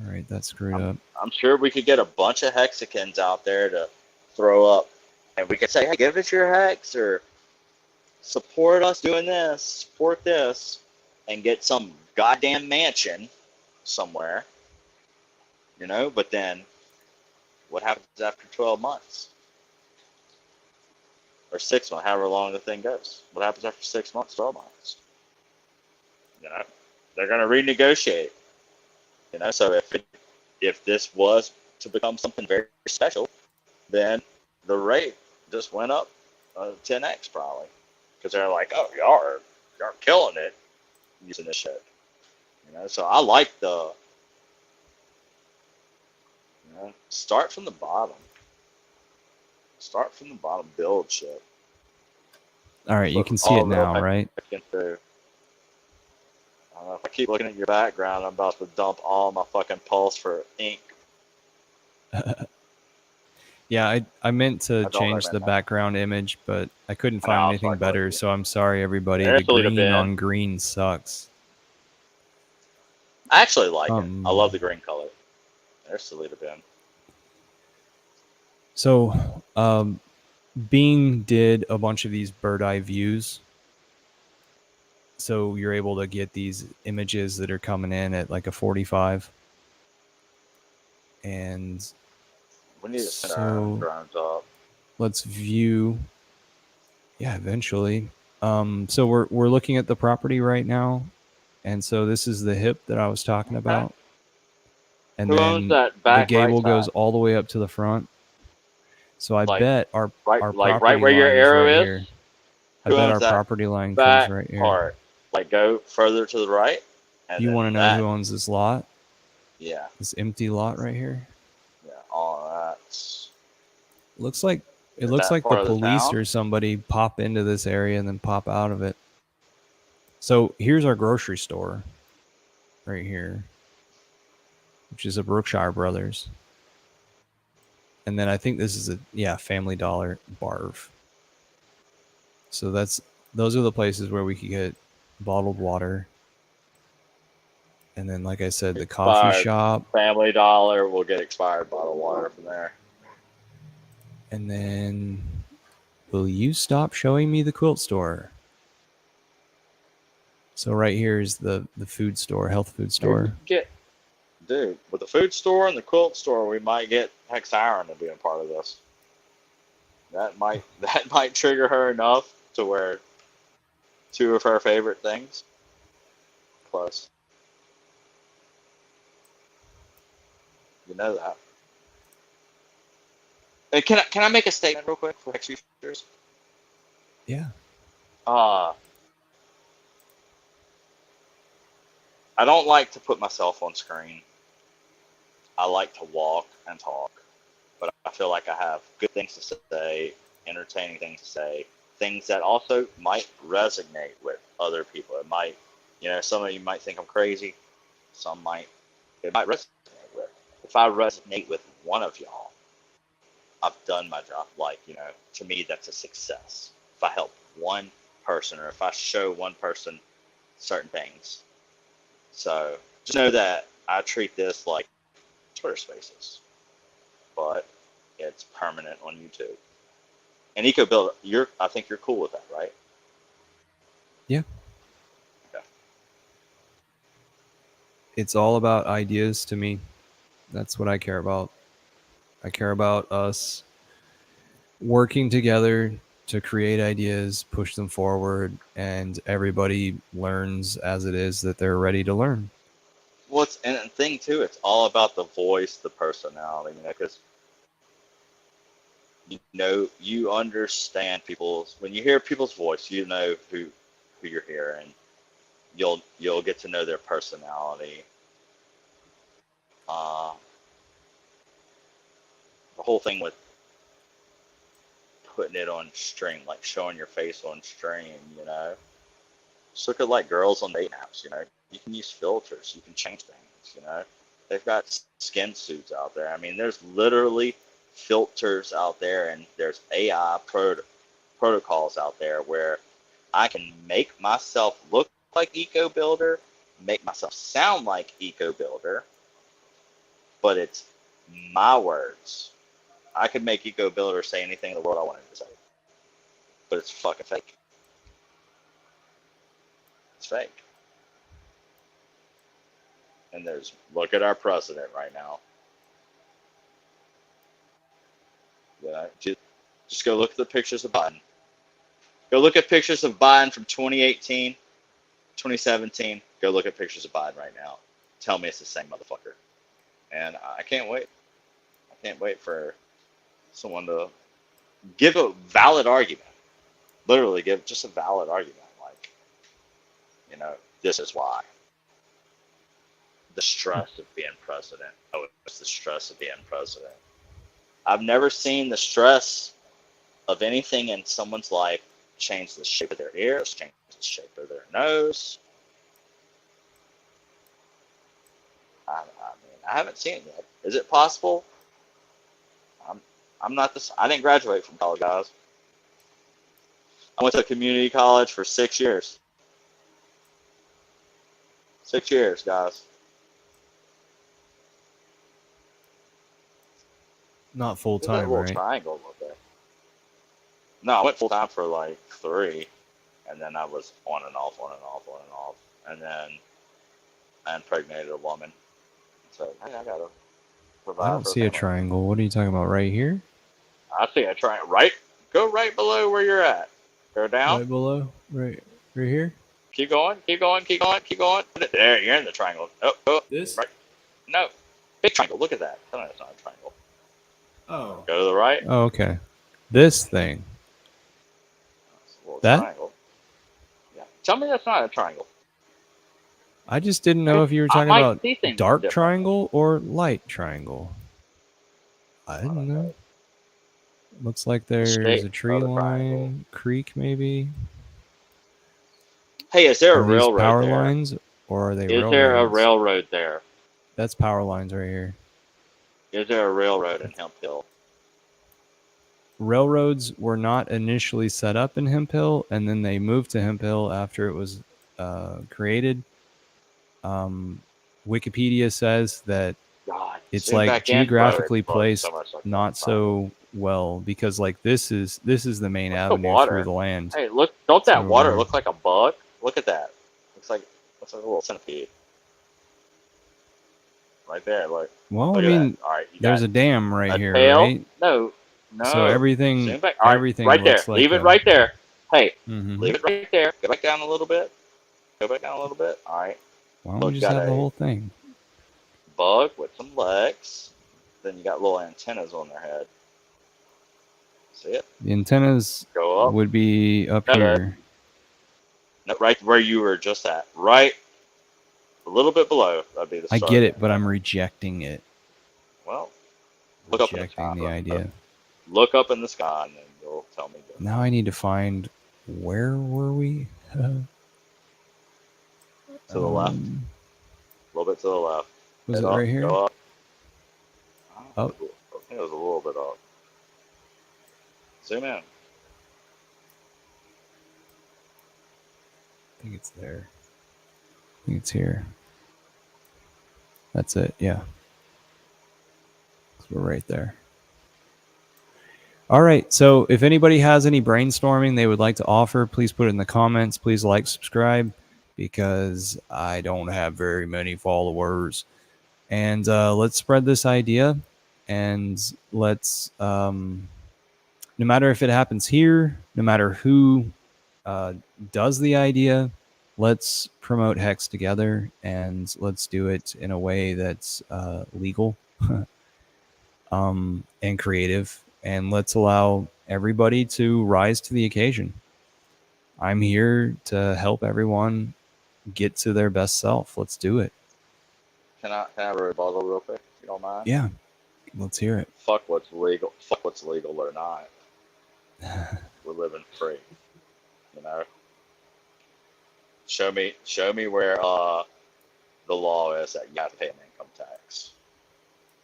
All right, that's screwed up. I'm sure we could get a bunch of Hexicans out there to throw up, and we could say, "Hey, give us your hex," or support us doing this, support this, and get some goddamn mansion somewhere. You know, but then what happens after 12 months? Or 6 months, however long the thing goes. What happens after 6 months, 12 months? You know, they're going to renegotiate. You know, so if this was to become something very special, then the rate just went up 10x probably, because they're like, oh, y'all are killing it using this shit. You know, so I like the, you know, start from the bottom. Start from the bottom, build shit. All right, you Put can see it all the now, right? into. I don't know, if I keep looking at your background, I'm about to dump all my fucking pulse for ink. Yeah, I meant to I don't change the recommend that. background image, but I couldn't I know, find I was anything fucking with better, you. so I'm sorry, everybody. The There's Toledo green Bend. on green sucks. I actually like it. I love the Um, green color. There's Toledo Bend. so, Bing did a bunch of these bird eye views. So you're able to get these images that are coming in at like a 45. And We need to send our own so drones up. let's view. Yeah, eventually. So we're looking at the property right now. And so this is the hip that I was talking Okay. about. And Who owns then that the back right gable side? goes all the way up to the front. So I Like bet our right property where your line is arrow right is? here. I Who bet owns our that property line comes back right here. part? Like go further to the right, and You then want to know who that. owns this lot? Yeah. This empty lot right here? Yeah. All that's. Looks like it Is looks that like the part of the police town? or somebody pop into this area and then pop out of it. So here's our grocery store right here, which is a Brookshire Brothers. And then I think this is a Family Dollar Barv. So those are the places where we could get bottled water. And then like I said, the coffee Expired. shop. Family Dollar will get expired bottled water from there. And then will you stop showing me the quilt store? So right here is the food store, health food Maybe we store. could get, dude, with the food store and the quilt store, we might get Hexiron to be a part of this. That might trigger her enough to where two of her favorite things close. You know that. And can I make a statement real quick for Hex Futures? Yeah. Uh I don't like to put myself on screen. I like to walk and talk, but I feel like I have good things to say, entertaining things to say, things that also might resonate with other people. It might, you know, some of you might think I'm crazy. It might resonate with. If I resonate with one of y'all, I've done my job. Like, you know, to me, that's a success. If I help one person or if I show one person certain things. So just know that I treat this like Twitter Spaces, but it's permanent on YouTube. And EcoBuild, I think you're cool with that, right? Yeah. Okay. It's all about ideas to me. That's what I care about. I care about us working together to create ideas, push them forward, and everybody learns as it is that they're ready to learn. Well, and the thing too, it's all about the voice, the personality, you know, because you understand people's when you hear people's voice, you know who you're hearing. You'll get to know their personality. Uh, the whole thing with putting it on stream, like showing your face on stream, you know. Just look at like girls on dating apps, you know. You can use filters, you can change things, you know. They've got skin suits out there. I mean, there's literally filters out there, and there's AI protocols out there where I can make myself look like Eco Builder, make myself sound like Eco Builder, but it's my words. I could make Eco Builder say anything in the world I wanted to say, but it's fucking fake. It's fake. And look at our president right now. Yeah, just go look at the pictures of Biden. Go look at pictures of Biden from 2018, 2017. Go look at pictures of Biden right now. Tell me it's the same motherfucker. And I can't wait. I can't wait for someone to give a valid argument. Literally give just a valid argument. Like, you know, this is why. The stress of being president. Oh, it's the stress of being president. I've never seen the stress of anything in someone's life change the shape of their ears, change the shape of their nose. I mean, I haven't seen it yet. Is it possible? I'm not this. I didn't graduate from college, guys. I went to community college for 6 years. 6 years, guys. Not full That time, little right? triangle up there. No, I went full time for like 3, and then I was on and off, on and off, on and off, and then I impregnated a woman. So hey, I gotta I provide don't for a see a family. triangle. What are you talking about? Right here? I see a triangle. Right, go right below where you're at. Go down. Right below? Right here? Keep going. Keep going. Keep going. Keep going. There, you're in the triangle. Oh, This? right. No, big triangle. Look at that. Tell me that's not a triangle. Oh. Go to the right. Oh, okay. This thing. That's a little That? triangle. Yeah. Tell me that's not a triangle. I just didn't know if you were I talking might about see things dark differently. triangle or light triangle. I don't didn't know. know. Looks like there's a shape tree of the triangle. line, creek maybe. Hey, is there a Are these railroad power there? lines or are they Is there a railroads? railroad there? That's power lines right here. Is there a railroad in Hemp Hill? Railroads were not initially set up in Hemp Hill, and then they moved to Hemp Hill after it was created. Wikipedia says that God, it's zoom like back in, bro. geographically It looks so placed much like not so well because like this is the main What's the avenue water? through the land. Hey, look! Don't that So, water look like a bug? Look at that. Looks like a little centipede. Right there. Look. well, Look I at mean, that. All right, you there's got a dam right a here, tail. right? No. So everything, Zoom back. All right, everything right there. looks like Leave it right there. Hey, leave it right there. Go back down a little bit. Go back down a little bit. All right. Why don't we just have the whole thing? Bug with some legs. Then you got little antennas on their head. See it? The antennas Go up. would be up No, here. No, right where you were just at. Right a little bit below. That'd be the I start get of it, the but I'm antenna. rejecting it. Well, look up in the Rejecting sky. the idea. Look up in the sky, and then you'll tell me. Now I need to find, where were we? To the left. A little bit to the left. Was Head it up, right here? Go up. Up. I think it was a little bit up. Zoom in. I think it's there. I think it's here. That's it, yeah. So we're right there. All right, so if anybody has any brainstorming they would like to offer, please put it in the comments. Please like, subscribe, because I don't have very many followers. And let's spread this idea, and let's, no matter if it happens here, no matter who does the idea, let's promote Hex together, and let's do it in a way that's legal and creative, and let's allow everybody to rise to the occasion. I'm here to help everyone get to their best self. Let's do it. Can I have a rebuttal real quick, if you don't mind? Yeah, let's hear it. Fuck what's legal. Fuck what's legal or not. We're living free, you know. Show me where the law is that you have to pay an income tax.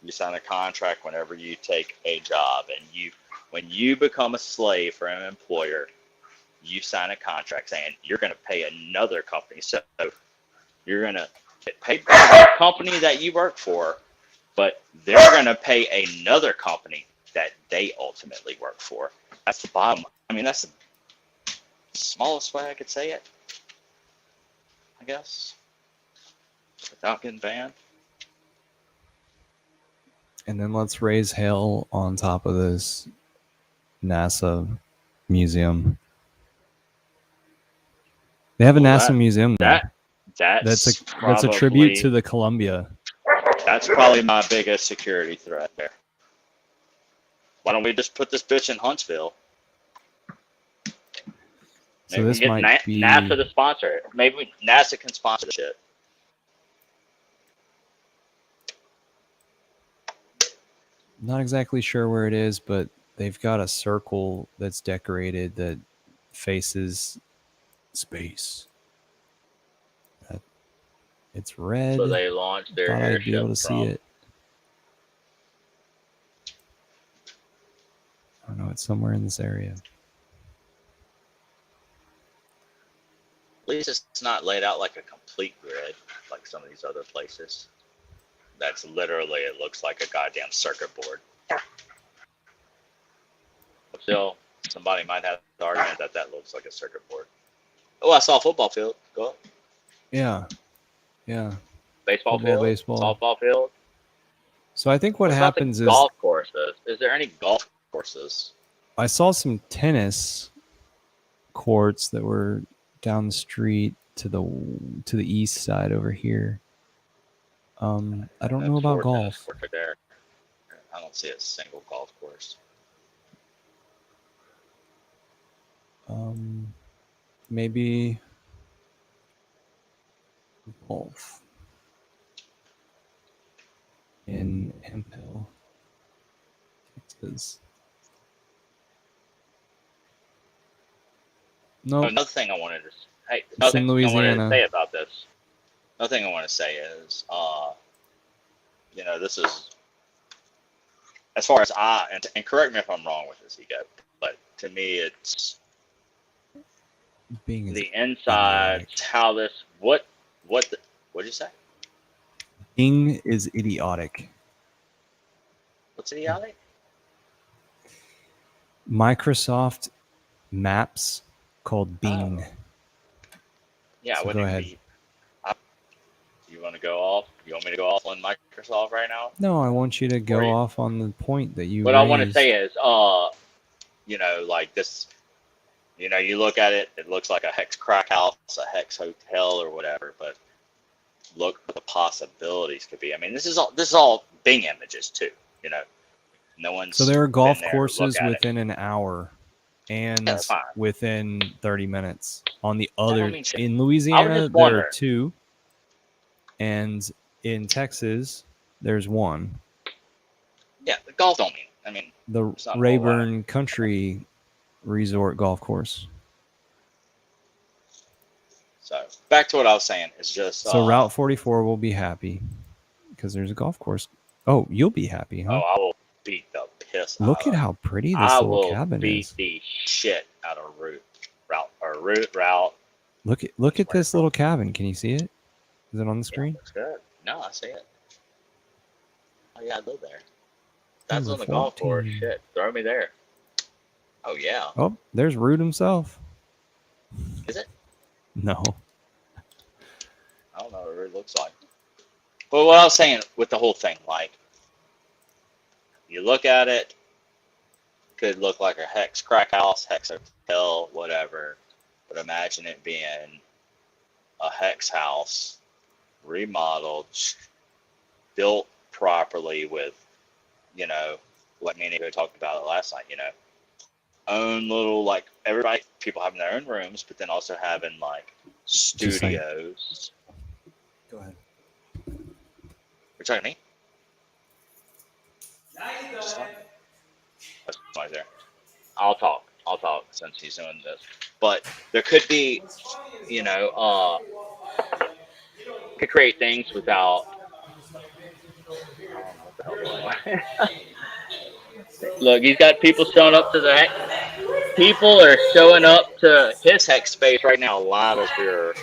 You sign a contract whenever you take a job, and when you become a slave for an employer, you sign a contract saying you're going to pay another company. So you're going to get paid by the company that you work for, but they're going to pay another company that they ultimately work for. That's the bottom. I mean, that's the smallest way I could say it, I guess, without getting banned. And then let's raise hell on top of this NASA museum. They have a NASA museum there. That's a tribute to the Columbia. That's probably my biggest security threat there. Why don't we just put this bitch in Huntsville? So Maybe this we might get be NASA to sponsor it. Maybe NASA can sponsor the shit. not exactly sure where it is, but they've got a circle that's decorated that faces space. It's red. So they launched their Thought I'd be able airship to see from. it. I don't know. It's somewhere in this area. At least it's not laid out like a complete grid like some of these other places. That's literally, it looks like a goddamn circuit board. Still, somebody might have the argument that that looks like a circuit board. Oh, I saw a football field. Go up. Yeah. Baseball Football, field. baseball. Softball field. So I think what about happens the is golf courses? Is there any golf courses? I saw some tennis courts that were down the street to the east side over here. I don't know about golf. There. I don't see a single golf course. Maybe golf in Hemphill, Texas. No, Another thing I wanted to it's in Louisiana. say about this. Another thing I want to say is, this is as far as and correct me if I'm wrong with this, Ego, but to me it's being the inside. How this what'd you say? Bing is idiotic. What's idiotic? Microsoft Maps called Bing. Yeah, so go ahead. You want to go off? You want me to go off on Microsoft right now? No, I want you to go off on the point that you What raised. I want to say is, like this, you look at it, it looks like a hex crack house, a hex hotel, or whatever. But look what the possibilities could be. I mean, this is all Bing images too. No one's. So there are golf courses within an hour, and within 30 minutes. On the other, in Louisiana, there are 2, and in Texas, there's 1. Yeah, the golf don't mean. I mean, the Rayburn Country Resort golf course. So back to what I was saying. It's just so Route 44 will be happy because there's a golf course. Oh, you'll be happy, huh? Oh, I will beat the piss. Look at how pretty this little cabin is. I will beat the shit out of Route. Look at this little cabin. Can you see it? Is it on the screen? Yeah, looks good. No, I see it. Oh yeah, I live there. That's on the golf course. Shit, throw me there. Oh yeah. Oh, there's Root himself. Is it? No. I don't know what it really looks like. But what I was saying with the whole thing, like, you look at it, could look like a hex crack house, hex hotel, whatever. But imagine it being a hex house, remodeled, built properly with, like me and Nico talked about it last night, own little, like, people having their own rooms, but then also having, like, studios. Go ahead. You're talking to me? That's there. I'll talk. I'll talk since he's doing this. But there could be, you know, could create things without. What the hell do I want? Look, he's got people showing up to the. People are showing up to his hex space right now live as we're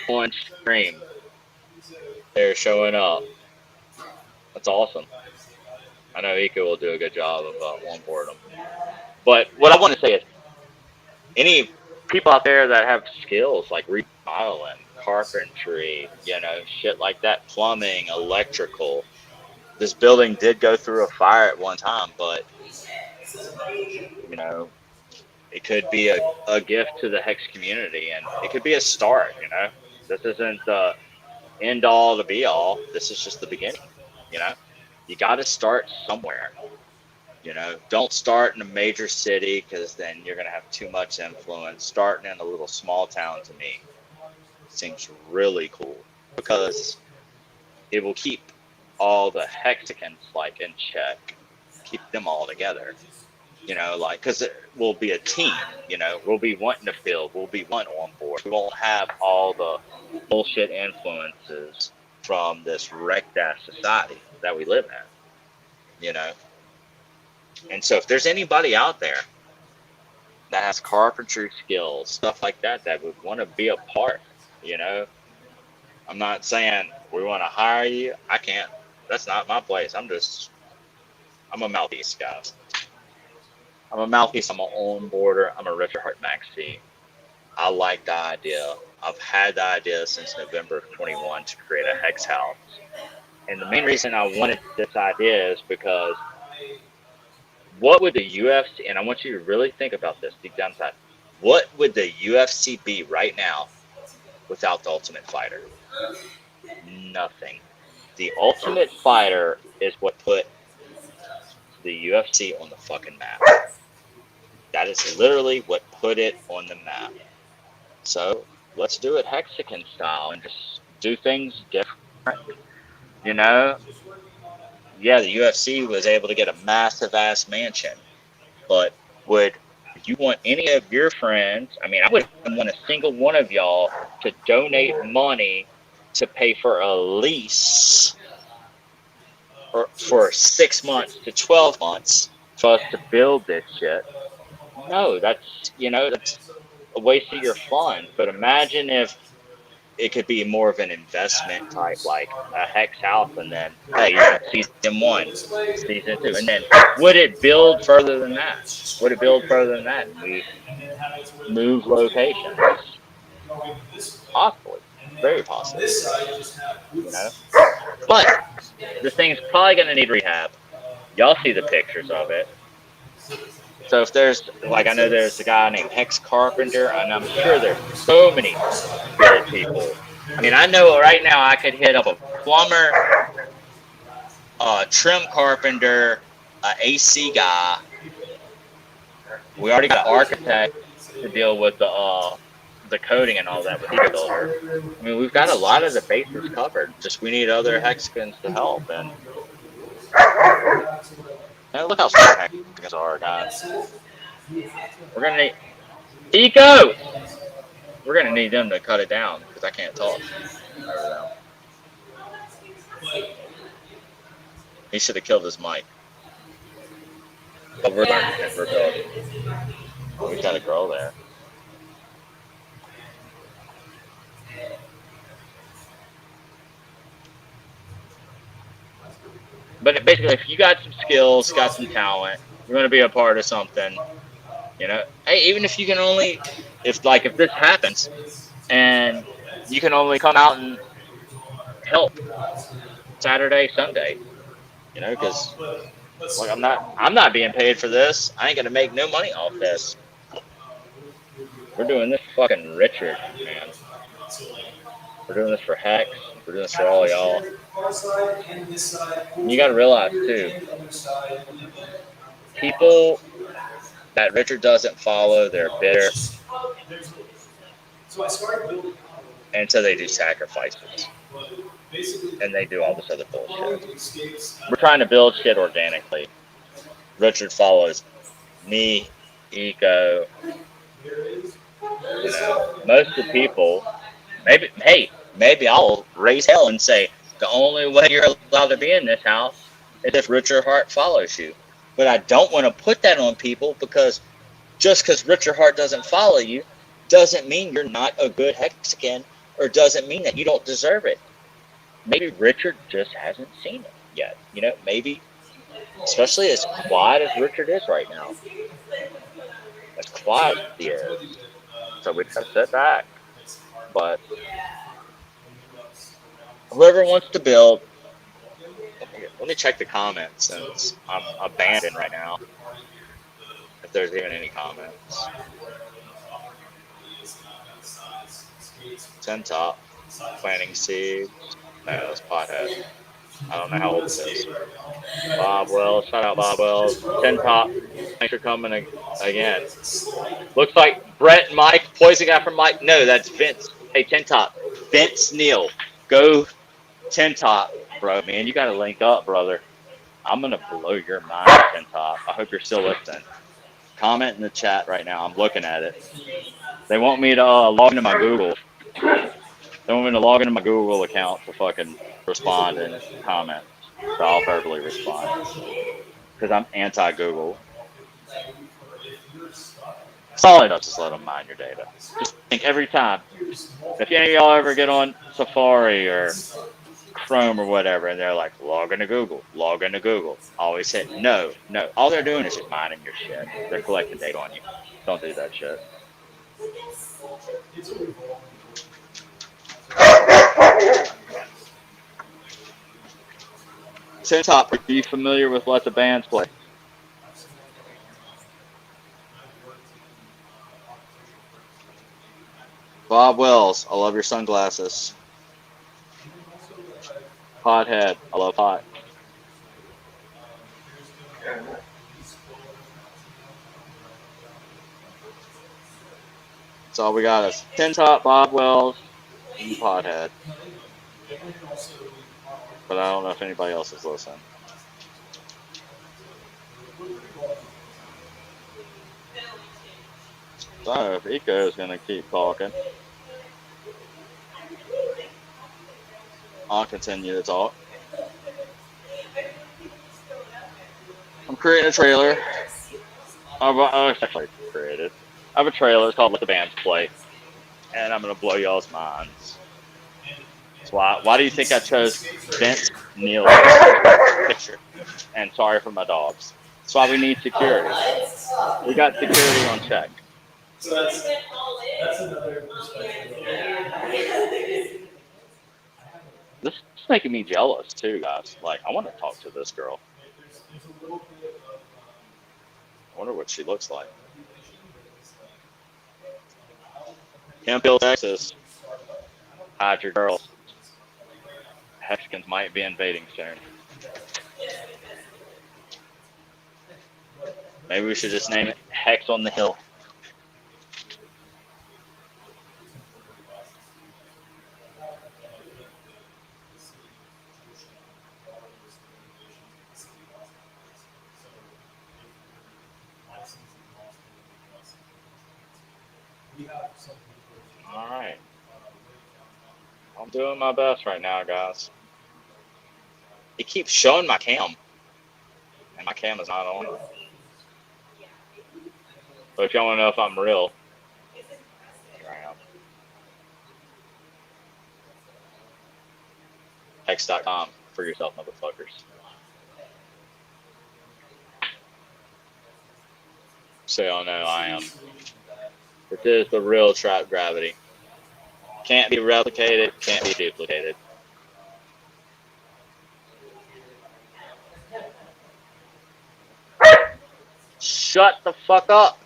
on stream. They're showing up. That's awesome. I know Ika will do a good job of onboarding them. But what I want to say is, any people out there that have skills like remodeling, carpentry, shit like that, plumbing, electrical. This building did go through a fire at one time, but you know, it could be a gift to the Hex community, and it could be a start. This isn't the end all to be all. This is just the beginning. You know, you got to start somewhere. Don't start in a major city because then you're going to have too much influence. Starting in a little small town to me seems really cool because it will keep all the Hexicans in check, keep them all together. Because we'll be a team. We'll be wanting to build. We'll be wanting on board. We won't have all the bullshit influences from this wrecked ass society that we live in. And so if there's anybody out there that has carpentry skills, stuff like that, that would want to be a part, I'm not saying we want to hire you. I can't. That's not my place. I'm a mouthpiece, guys. I'm a mouthpiece. I'm an onboarder. I'm a Richard Hart Maxey. I like the idea. I've had the idea since November of 21 to create a hex house. And the main reason I wanted this idea is because what would the UFC, and I want you to really think about this deep down inside, what would the UFC be right now without the Ultimate Fighter? Nothing. The Ultimate Fighter is what put the UFC on the fucking map. That is literally what put it on the map. So let's do it Hexican style and just do things different. Yeah, the UFC was able to get a massive ass mansion, but would you want any of your friends? I mean, I wouldn't want a single one of y'all to donate money to pay for a lease or for 6 months to 12 months for us to build this shit. No, that's a waste of your funds. But imagine if it could be more of an investment type, like a hex house, and then hey, season 1, season 2, and then would it build further than that? Would it build further than that? And we move locations, possibly, very possibly. But this thing's probably gonna need rehab. Y'all see the pictures of it. So if there's I know there's a guy named Hex Carpenter, and I'm sure there's so many skilled people. I mean, I know right now I could hit up a plumber, a trim carpenter, an AC guy. We already got an architect to deal with the coding and all that with the builder. I mean, we've got a lot of the bases covered. Just we need other Hexicans to help. And look how strong Hexicans are, guys. We're gonna need Eco. We're gonna need them to cut it down because I can't talk over them. He should have killed his mic. But we're learning and we're building. We've got a girl there. But basically, if you got some skills, got some talent, you're going to be a part of something, hey, even if you can only, if this happens and you can only come out and help Saturday, Sunday, because I'm not being paid for this. I ain't going to make no money off this. We're doing this fucking Richard, man. We're doing this for Hex. We're doing this for all y'all. And you got to realize, too, people that Richard doesn't follow, they're bitter. And so they do sacrifices. And they do all this other bullshit. We're trying to build shit organically. Richard follows me eco. You know, most of the people, maybe I'll raise hell and say the only way you're allowed to be in this house is if Richard Hart follows you. But I don't want to put that on people because just because Richard Hart doesn't follow you doesn't mean you're not a good Hexican or doesn't mean that you don't deserve it. Maybe Richard just hasn't seen it yet. You know, maybe, especially as quiet as Richard is right now, as quiet as he is. So we just gotta sit back. But whoever wants to build, let me check the comments since I'm abandoned right now. If there's even any comments. 10 top, planting seeds. No, that's pothead. I don't know how old this is. Bob Wells, shout out Bob Wells. 10 top, thanks for coming again. Looks like Brett and Mike, poison guy from Mike. No, that's Vince. Hey, 10 top, Vince Neal. Go 10 top, bro. Man, you got to link up, brother. I'm going to blow your mind, 10 top. I hope you're still listening. Comment in the chat right now. I'm looking at it. They want me to log into my Google. They want me to log into my Google account to fucking respond and comment. So I'll verbally respond. Because I'm anti-Google. That's all I do, just let them mine your data. Just think every time. If any of y'all ever get on Safari or Chrome or whatever, and they're like, log into Google, always hit no. All they're doing is just mining your shit. They're collecting data on you. Don't do that shit. Tin Top, are you familiar with Let the Bands Play? Bob Wells, I love your sunglasses. Pothead, I love hot. That's all we got is Tin Top, Bob Wells, and Pothead. But I don't know if anybody else is listening. So if Eco is going to keep talking, I'll continue to talk. I'm creating a trailer. I actually created. I have a trailer. It's called Let the Bands Play. And I'm going to blow y'all's minds. So why do you think I chose Vince Neal's picture? And sorry for my dogs. That's why we need security. We got security on check. So that's another perspective. This is making me jealous too, guys. Like, I want to talk to this girl. I wonder what she looks like. Hemphill, Texas. Hide your girls. Hexicans might be invading soon. Maybe we should just name it Hex on the Hill. All right. I'm doing my best right now, guys. It keeps showing my cam. And my cam is not on. But if y'all want to know if I'm real, here I am. Hex.com for yourself, motherfuckers. So y'all know I am. This is the real trap gravity. Can't be replicated, can't be duplicated. Shut the fuck up.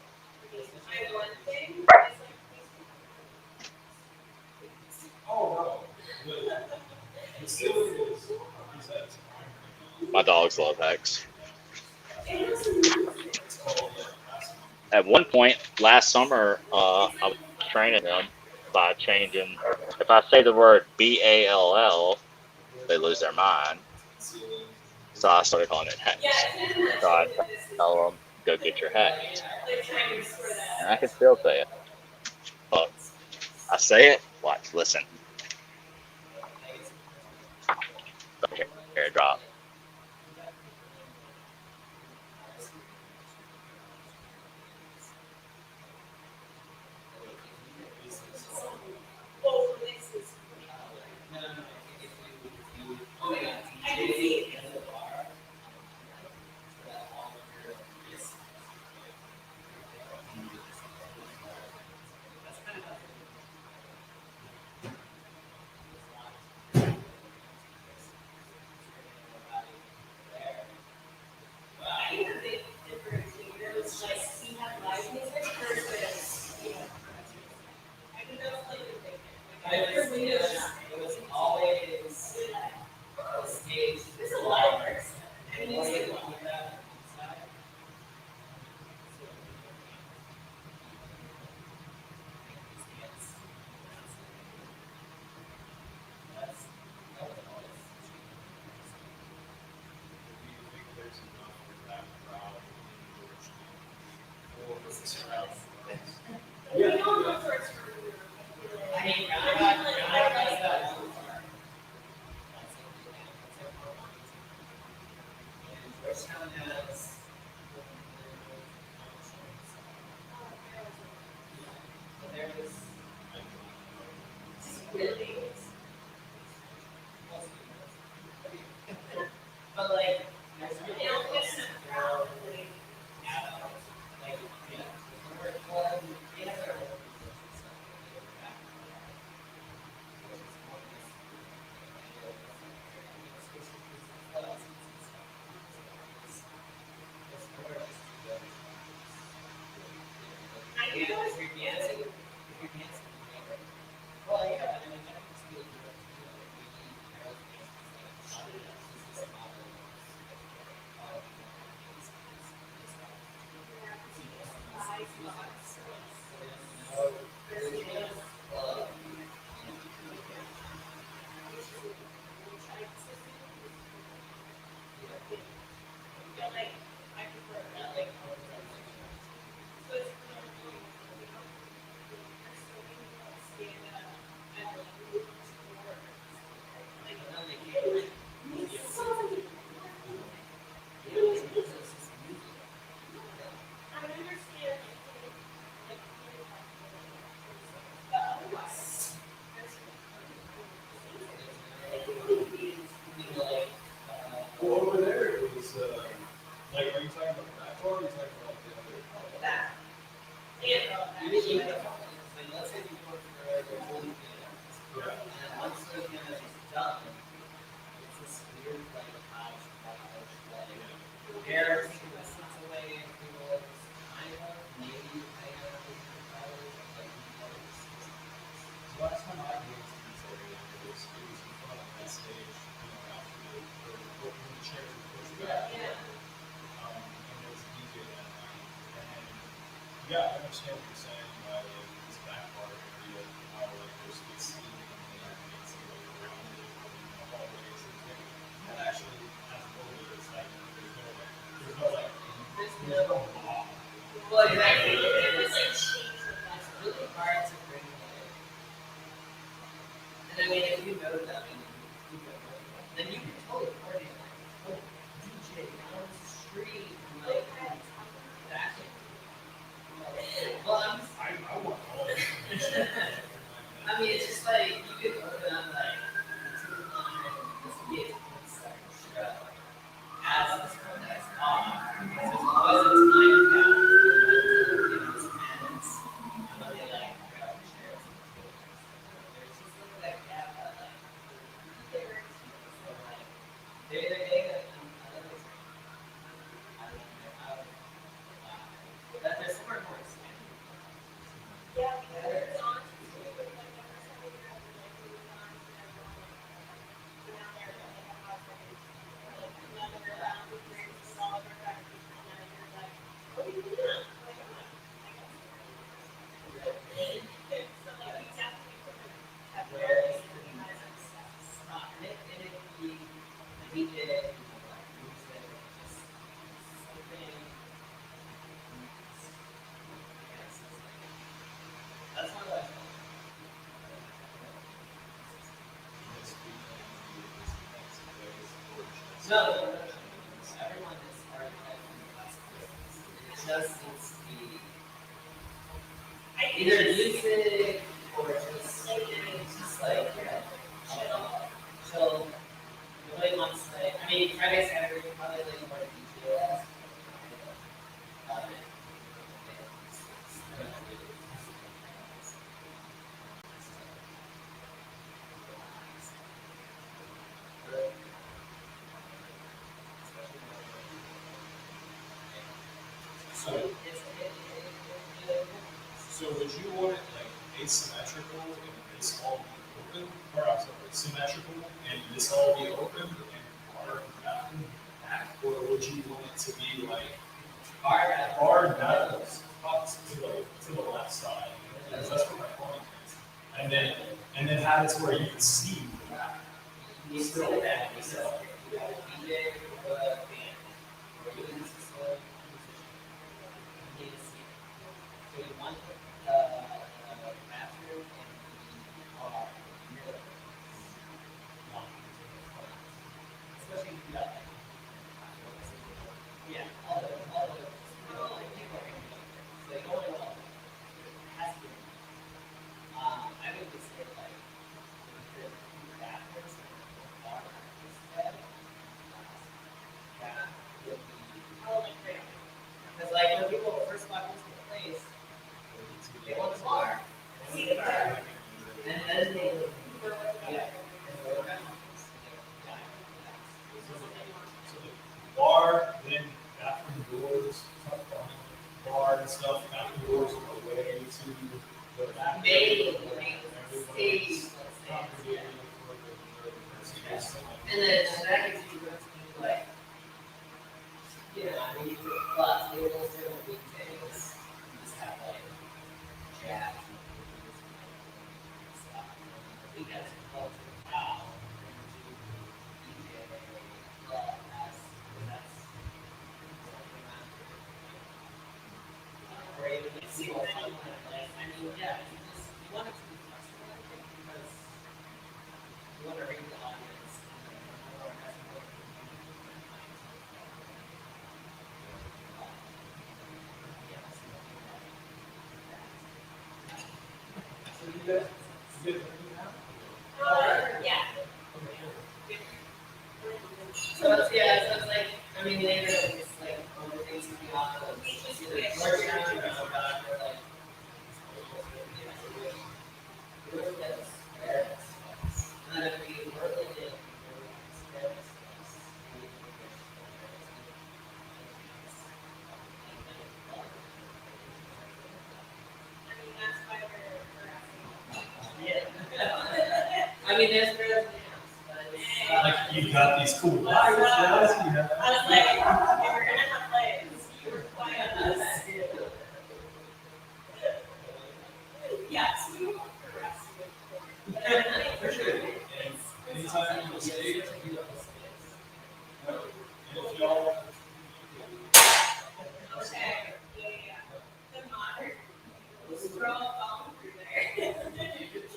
My dogs love Hex. At one point last summer, I was training them by changing. If I say the word BALL, they lose their mind. So I started calling it Hex. So I tell them go get your hat. And I can still say it. Look, I say it, watch, listen. Okay, here, drop. Well, over there, it was, like, are you talking about that floor, or are you talking about the other? Yeah. Last time I went to this area, it was in front of that stage, after the chairs were pushed back. And there was a DJ that night. And yeah, I understand what you're saying about like this back bar area, how like there's space seating and it's like around it, the hallways and things. That actually has a little bit of excitement. There's no like, there's no law. Well, exactly. It's really hard to bring like, and I mean, if you know them, then you can totally party like, DJ down the street, and like, that. Well, I want all of it. I mean, it's just like, you could open up like, this gate and start the show as this protest off, because there's always a time gap between when the ends and when they like grab chairs and tables. There's just like that gap that like, No, everyone is archetype from the last place. It just needs to be either music or just like chill. Nobody wants like I mean Friday Saturday probably like more DJ. So, so would you want it like asymmetrical and this all be open, or I'm sorry, symmetrical and this all be open and bar and bathroom back, or would you want it to be like bar and bathrooms up to the left side? Because that's where my point is, and then have it to where you can see the back. Still, So you want bathroom and bar near the especially if you got like yeah, all the like people are gonna be there. So you only want has to be. I would just say like the bathrooms and bar instead. That would be because like when people first walk into the place, they want the bar. See the bar. And then they yeah. So the bar, then bathroom doors, bar and stuff, bathroom doors on the way to the back. Maybe Everybody's stage, congregating for the and then that gives you like, you know, when you put lots of tables, there will be tables. You just have like chat. We got some culture now. DJ, that's or even like single fun like I mean, yeah, you want it to be flexible, I think, because you want to read the audience and like more has more so you guys yeah. So it's yeah, so it's like I mean later it's like other things to be off of just either more challenging or back or like and then if we work with it, I mean, there's pros and cons, like you got these cool lights, guys. You know? I was like, if we're gonna have plays, you were quiet on us. Yes, we will progress. For sure. And anytime you go stage, and if y'all Okay. Yeah. The modern. Let's throw a phone through there. You could put a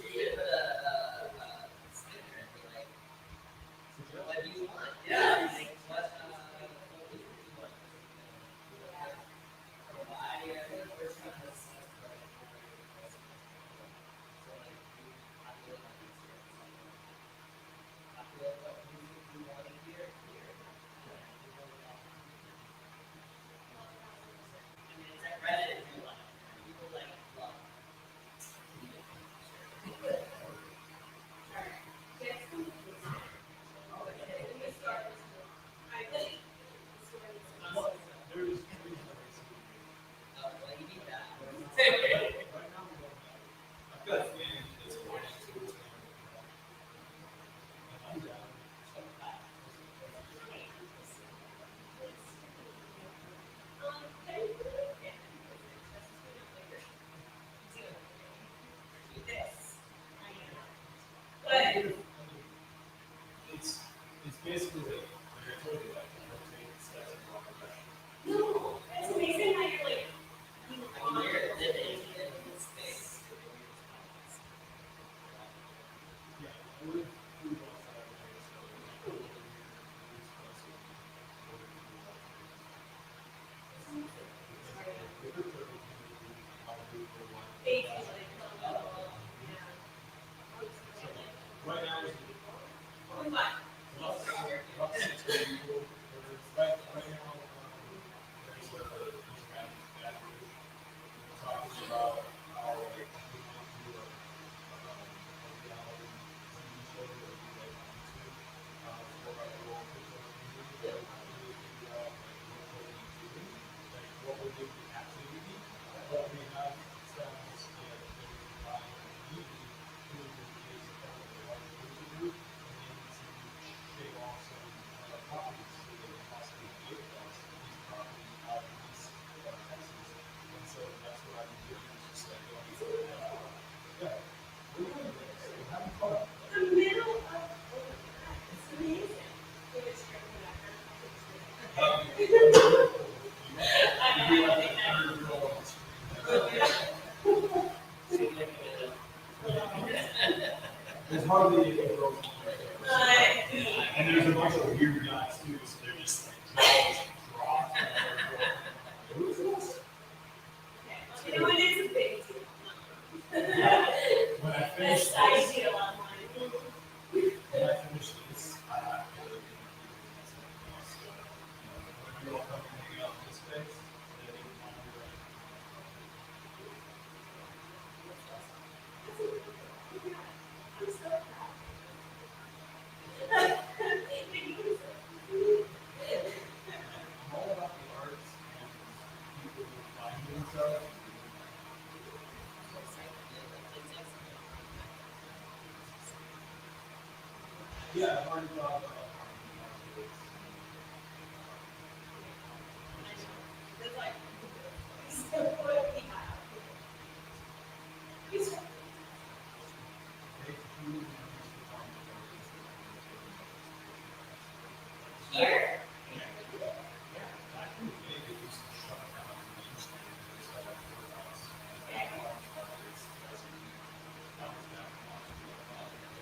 speaker and be like, what do you want? Yeah. Like, what, big activity, but we have friends that they provide community who is a part of the large user group, and they need to shave off some properties so they can possibly give us these properties out east of Texas. And so that's what I've been doing, is just like going to yeah, we're doing this, we're having fun. The middle of it's amazing. So it's There's hardly any girls in there. And there's a bunch of weird guys too, so they're just like jaws dropped. Who is this? You know, it is a big deal. When I finish Best I this, deal online. when I finish this, I have to go do something else. So, when you all come and hang out in this space, then you can find your I'm so proud. I'm all about the arts and people who find themselves. Yeah, I've already thought about It's like, so what we have. Here?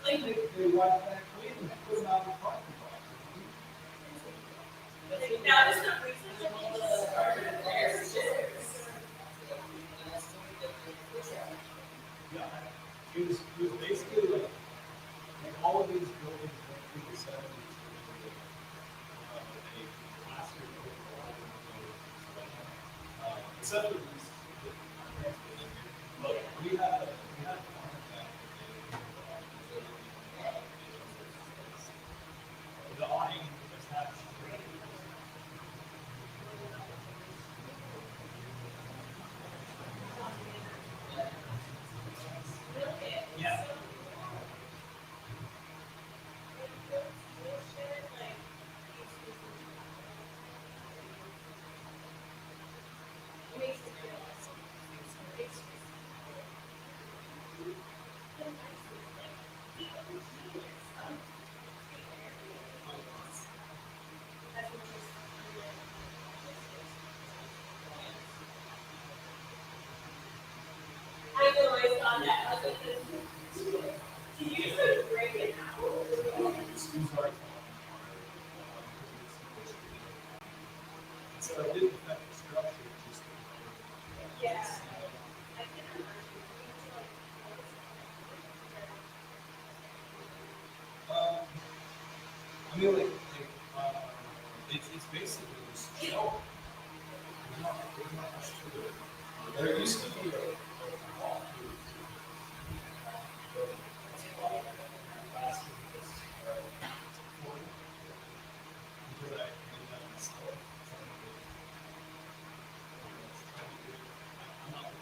Like, they wipe that clean and put it out in the parking lot. now there's no reason to be there's just. Yeah, it was basically like all of these buildings went through the 70s with a plastered over all of them. Except for these, but we had one of them. The awning attached. Yeah. I know I saw that. I was like, did you just like break it out? Schools are so I didn't affect the structure, just Yeah. I mean, it's basically just shell. There's not much to it. There used to be a wall because I did that myself. I'm not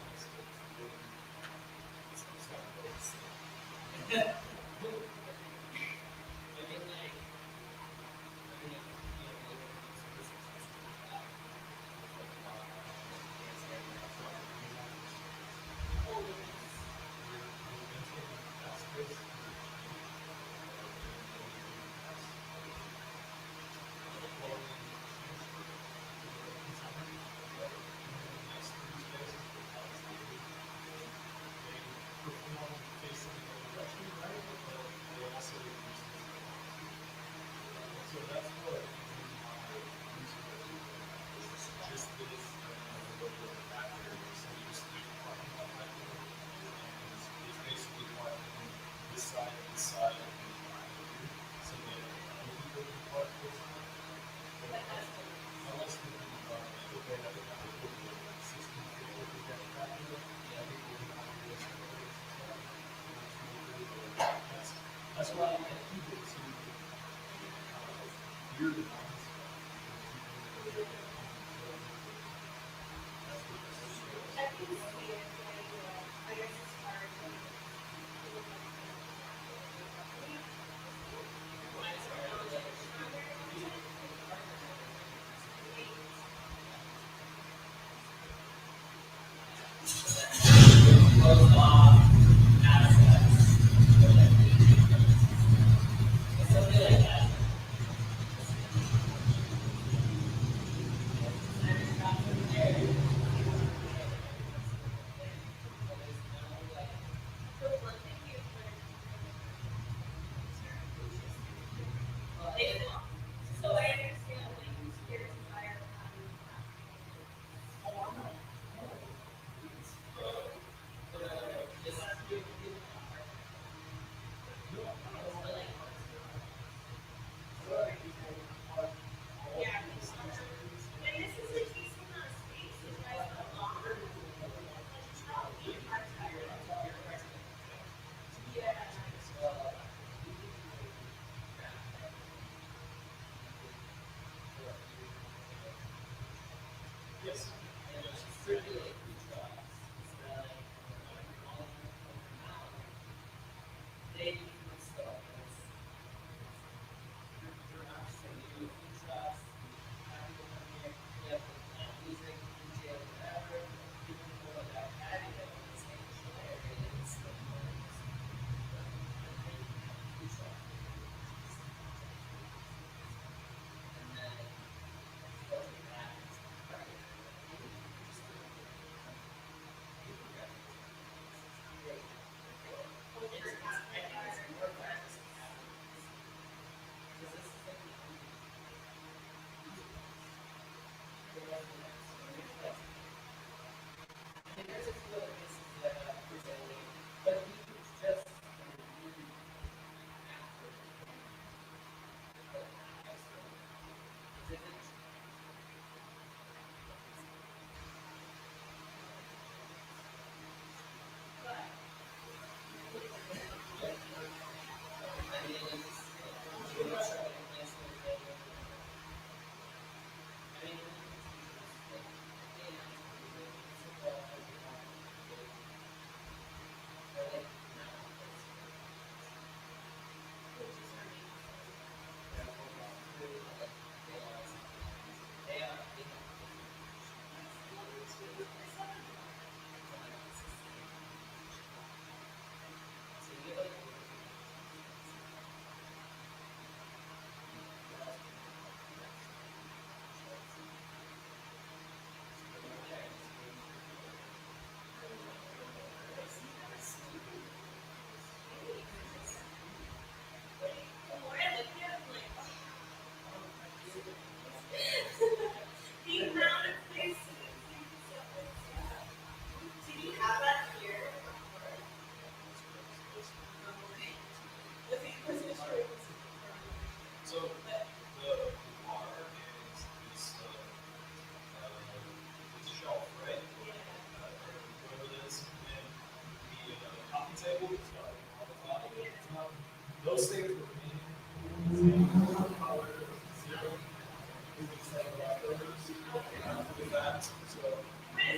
times. So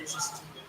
it's just too different.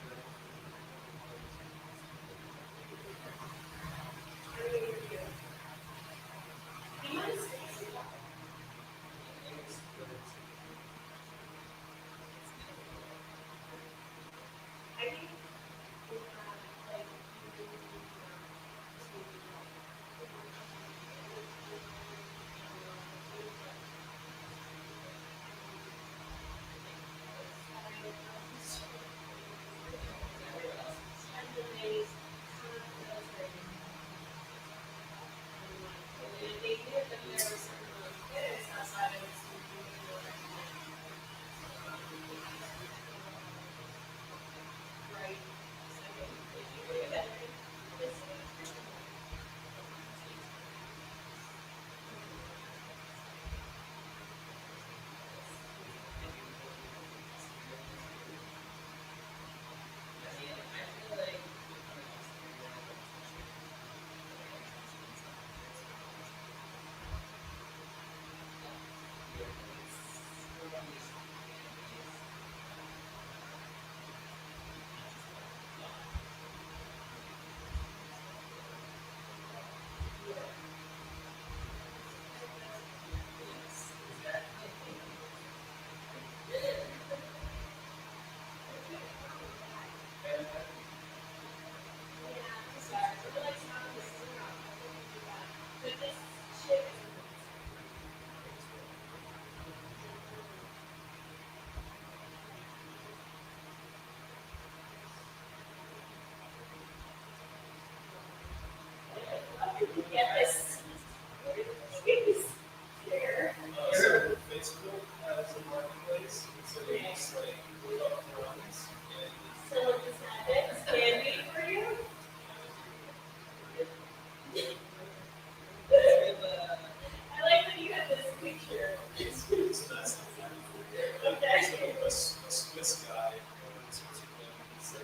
So Facebook has a marketplace, so they just like put up runs so that's so a Swiss guy in Switzerland, he's like,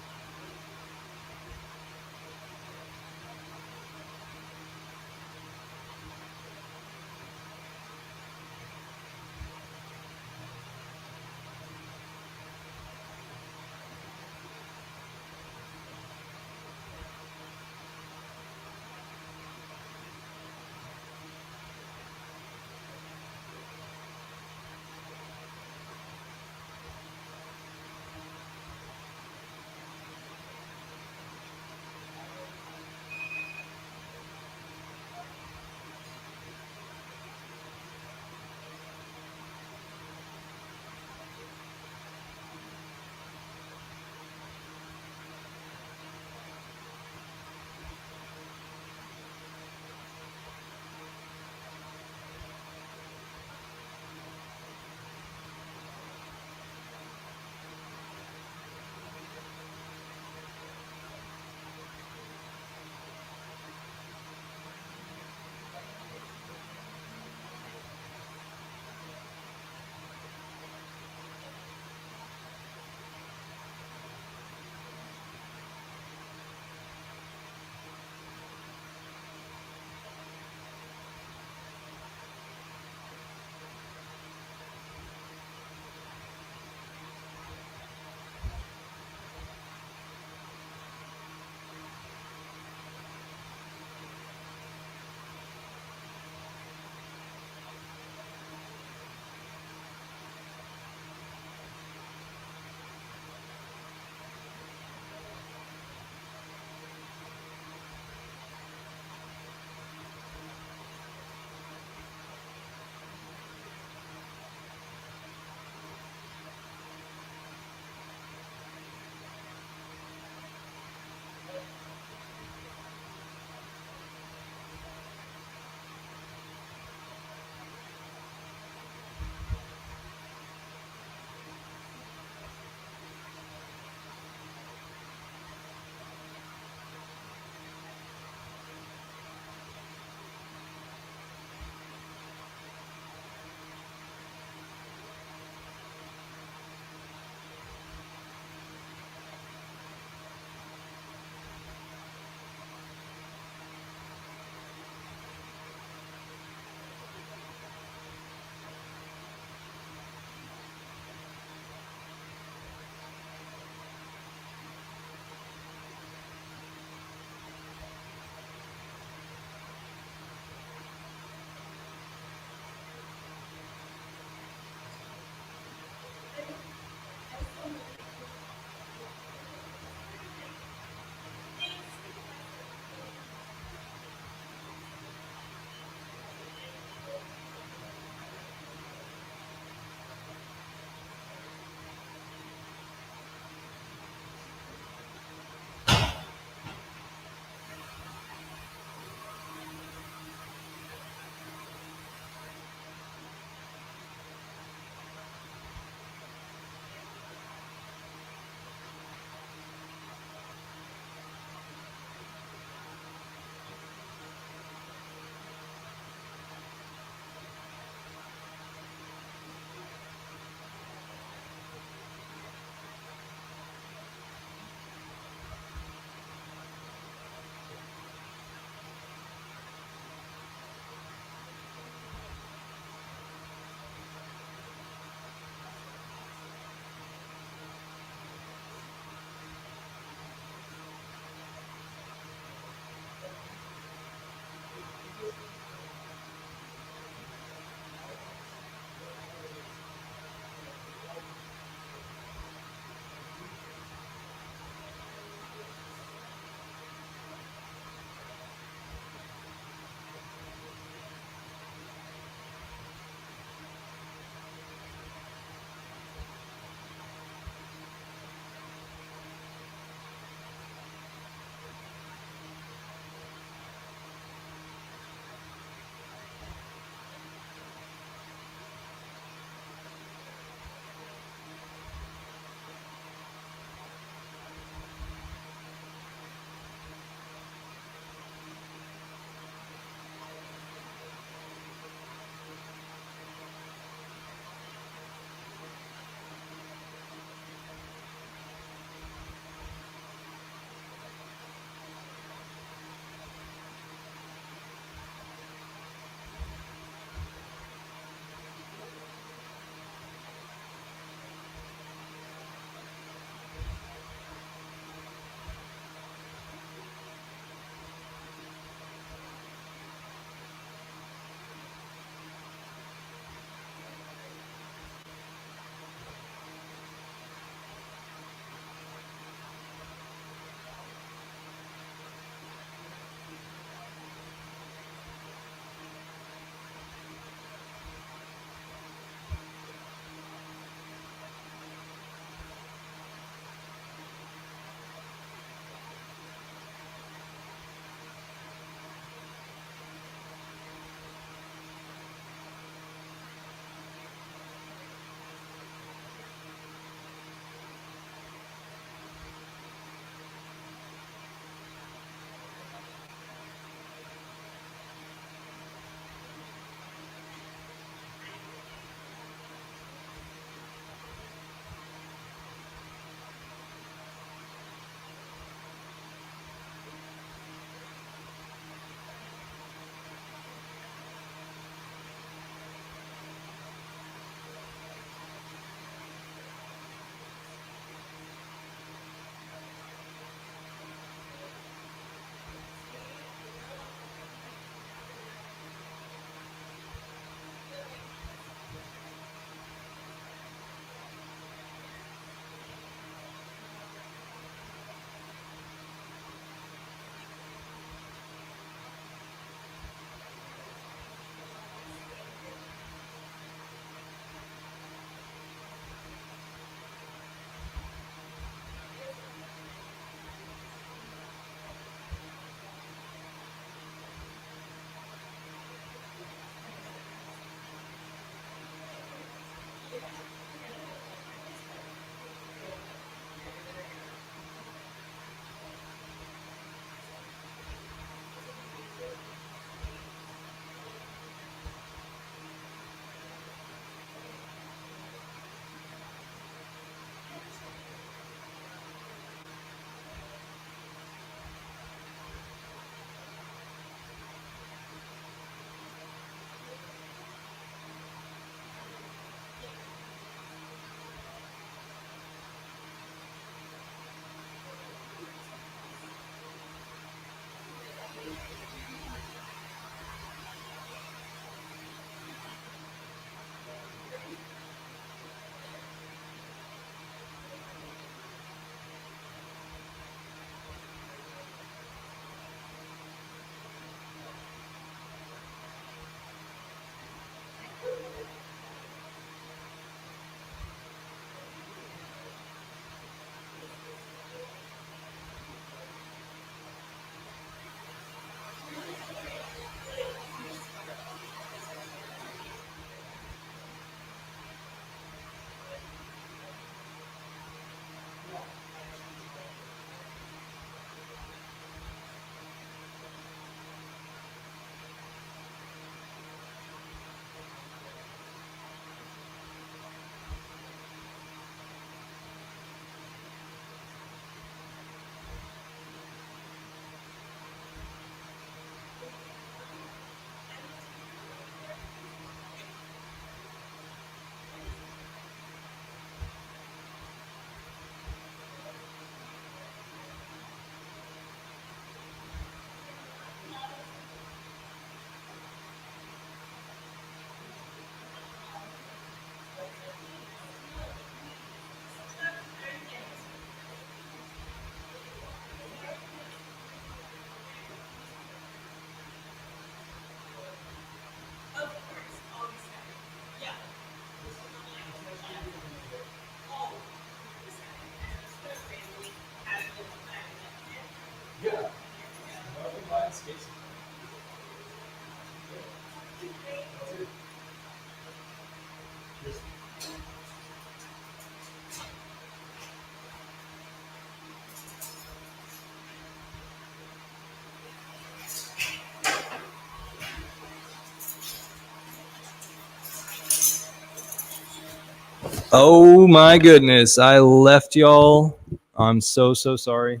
Oh my goodness, I left y'all. I'm so sorry.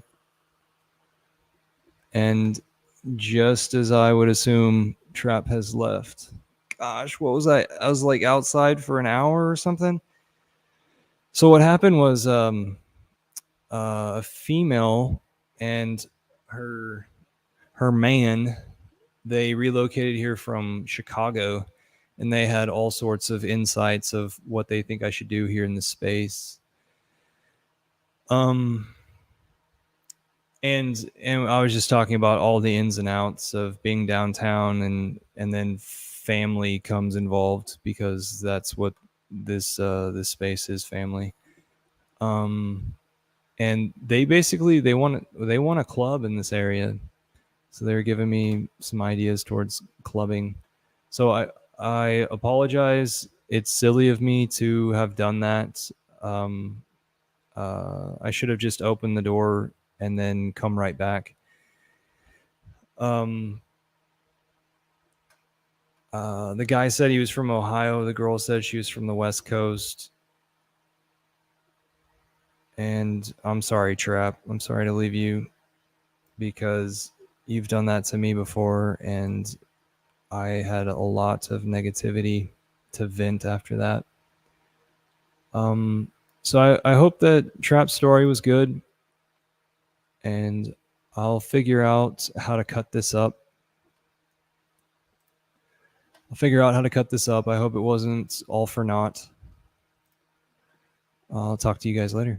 And just as I would assume, Trap has left. Gosh, what was I? I was like outside for an hour or something. So what happened was a female and her man, they relocated here from Chicago, and they had all sorts of insights of what they think I should do here in the space. And I was just talking about all the ins and outs of being downtown, and then family comes involved because that's what this space is, family. And they basically they want a club in this area, so they're giving me some ideas towards clubbing. So I apologize. It's silly of me to have done that. I should have just opened the door and then come right back. The guy said he was from Ohio. The girl said she was from the West Coast. And I'm sorry, Trap. I'm sorry to leave you because you've done that to me before, and I had a lot of negativity to vent after that. So I hope that Trap's story was good, and I'll figure out how to cut this up. I hope it wasn't all for naught. I'll talk to you guys later.